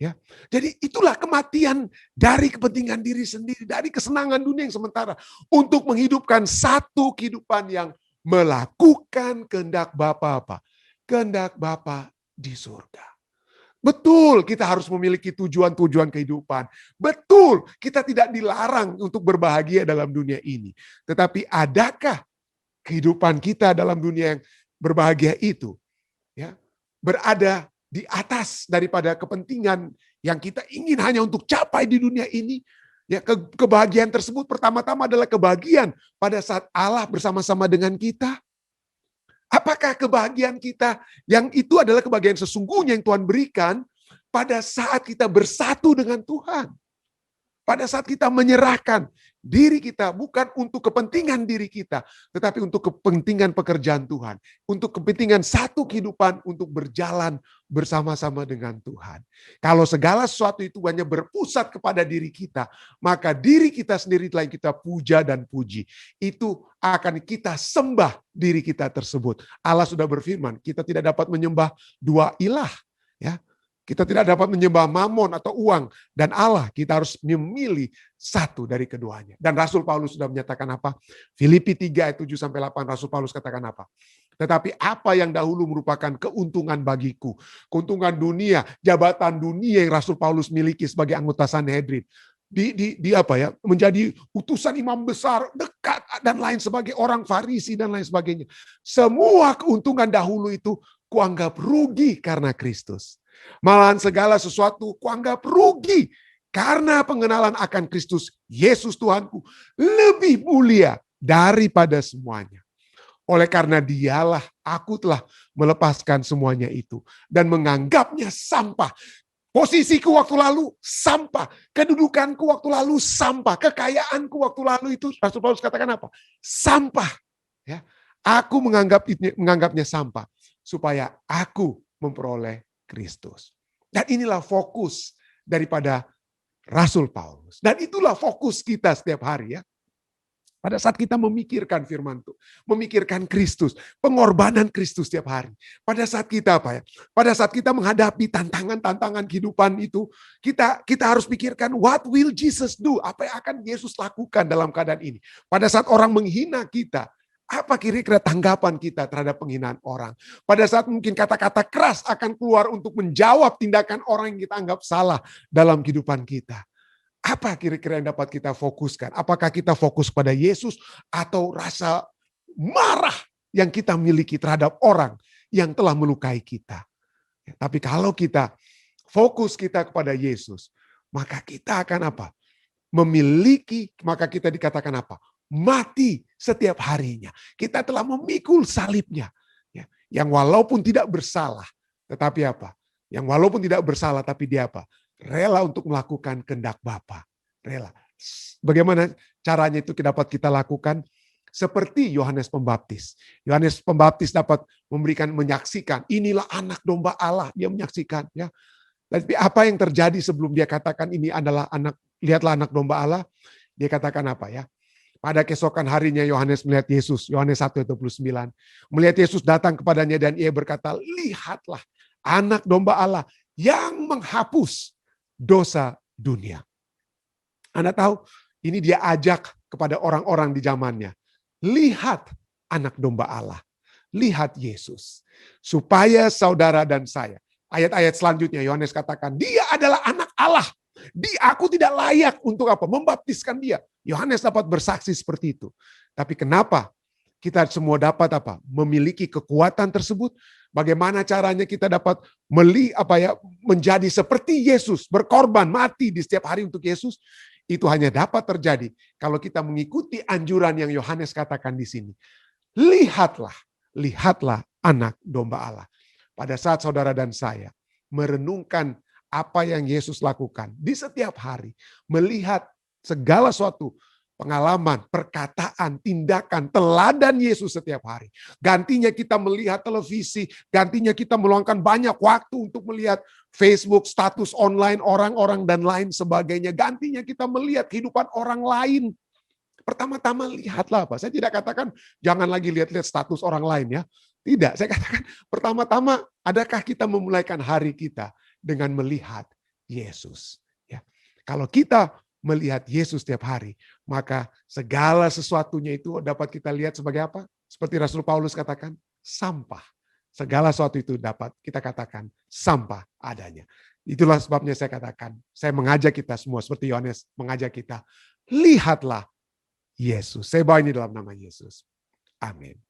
Ya, jadi itulah kematian dari kepentingan diri sendiri, dari kesenangan dunia yang sementara, untuk menghidupkan satu kehidupan yang melakukan kehendak Bapa apa? Kehendak Bapa di surga. Betul, kita harus memiliki tujuan-tujuan kehidupan. Betul, kita tidak dilarang untuk berbahagia dalam dunia ini. Tetapi adakah kehidupan kita dalam dunia yang berbahagia itu ya berada di atas daripada kepentingan yang kita ingin hanya untuk capai di dunia ini? Ya, kebahagiaan tersebut pertama-tama adalah kebahagiaan pada saat Allah bersama-sama dengan kita. Apakah kebahagiaan kita yang itu adalah kebahagiaan sesungguhnya yang Tuhan berikan pada saat kita bersatu dengan Tuhan? Pada saat kita menyerahkan diri kita bukan untuk kepentingan diri kita, tetapi untuk kepentingan pekerjaan Tuhan, untuk kepentingan satu kehidupan untuk berjalan bersama-sama dengan Tuhan. Kalau segala sesuatu itu hanya berpusat kepada diri kita, maka diri kita sendiri telah kita puja dan puji. Itu akan kita sembah diri kita tersebut. Allah sudah berfirman, kita tidak dapat menyembah dua ilah, ya. Kita tidak dapat menyembah mamon atau uang dan Allah. Kita harus memilih satu dari keduanya. Dan Rasul Paulus sudah menyatakan apa? Filipi 3 ayat 7-8 Rasul Paulus katakan apa? Tetapi apa yang dahulu merupakan keuntungan bagiku, keuntungan dunia, jabatan dunia yang Rasul Paulus miliki sebagai anggota Sanhedrin, di apa ya, menjadi utusan imam besar dekat dan lain sebagai orang Farisi dan lain sebagainya. Semua keuntungan dahulu itu kuanggap rugi karena Kristus. Malahan segala sesuatu kuanggap rugi karena pengenalan akan Kristus Yesus Tuhanku lebih mulia daripada semuanya. Oleh karena dialah aku telah melepaskan semuanya itu dan menganggapnya sampah. Posisiku waktu lalu sampah, kedudukanku waktu lalu sampah, kekayaanku waktu lalu itu Rasul Paulus katakan apa? Sampah. Ya, aku menganggapnya sampah supaya aku memperoleh Kristus. Dan inilah fokus daripada Rasul Paulus. Dan itulah fokus kita setiap hari ya. Pada saat kita memikirkan firman Tuhan, memikirkan Kristus, pengorbanan Kristus setiap hari. Pada saat kita apa ya? Pada saat kita menghadapi tantangan-tantangan kehidupan itu, kita harus pikirkan what will Jesus do? Apa yang akan Yesus lakukan dalam keadaan ini? Pada saat orang menghina kita, apa kira-kira tanggapan kita terhadap penghinaan orang? Pada saat mungkin kata-kata keras akan keluar untuk menjawab tindakan orang yang kita anggap salah dalam kehidupan kita. Apa kira-kira yang dapat kita fokuskan? Apakah kita fokus pada Yesus atau rasa marah yang kita miliki terhadap orang yang telah melukai kita? Tapi kalau kita fokus kita kepada Yesus, maka kita akan apa? Memiliki, maka kita dikatakan apa? Mati setiap harinya. Kita telah memikul salibnya. Ya, yang walaupun tidak bersalah, tetapi apa? Yang walaupun tidak bersalah, tapi dia apa? Rela untuk melakukan kehendak Bapa. Rela. Bagaimana caranya itu dapat kita lakukan? Seperti Yohanes Pembaptis. Yohanes Pembaptis dapat menyaksikan, inilah anak domba Allah. Dia menyaksikan. Ya. Tapi apa yang terjadi sebelum dia katakan ini adalah lihatlah anak domba Allah? Dia katakan apa ya? Pada keesokan harinya Yohanes melihat Yesus, Yohanes 1:29. Melihat Yesus datang kepadanya dan ia berkata, lihatlah anak domba Allah yang menghapus dosa dunia. Anda tahu, ini dia ajak kepada orang-orang di zamannya. Lihat anak domba Allah. Lihat Yesus. Supaya saudara dan saya. Ayat-ayat selanjutnya Yohanes katakan, dia adalah anak Allah. Aku tidak layak untuk apa? Membaptiskan dia. Yohanes dapat bersaksi seperti itu. Tapi kenapa kita semua dapat apa? Memiliki kekuatan tersebut? Bagaimana caranya kita dapat menjadi seperti Yesus, berkorban, mati di setiap hari untuk Yesus? Itu hanya dapat terjadi kalau kita mengikuti anjuran yang Yohanes katakan di sini. Lihatlah anak domba Allah. Pada saat saudara dan saya merenungkan apa yang Yesus lakukan di setiap hari, melihat segala sesuatu, pengalaman, perkataan, tindakan, teladan Yesus setiap hari. Gantinya kita melihat televisi, gantinya kita meluangkan banyak waktu untuk melihat Facebook, status online orang-orang dan lain sebagainya. Gantinya kita melihat kehidupan orang lain. Pertama-tama lihatlah apa. Saya tidak katakan jangan lagi lihat-lihat status orang lain ya. Tidak, saya katakan pertama-tama adakah kita memulaikan hari kita dengan melihat Yesus. Ya. Kalau kita melihat Yesus setiap hari, maka segala sesuatunya itu dapat kita lihat sebagai apa? Seperti Rasul Paulus katakan, sampah. Segala sesuatu itu dapat kita katakan sampah adanya. Itulah sebabnya saya katakan, saya mengajak kita semua seperti Yohanes mengajak kita, lihatlah Yesus. Saya bawa ini dalam nama Yesus. Amin.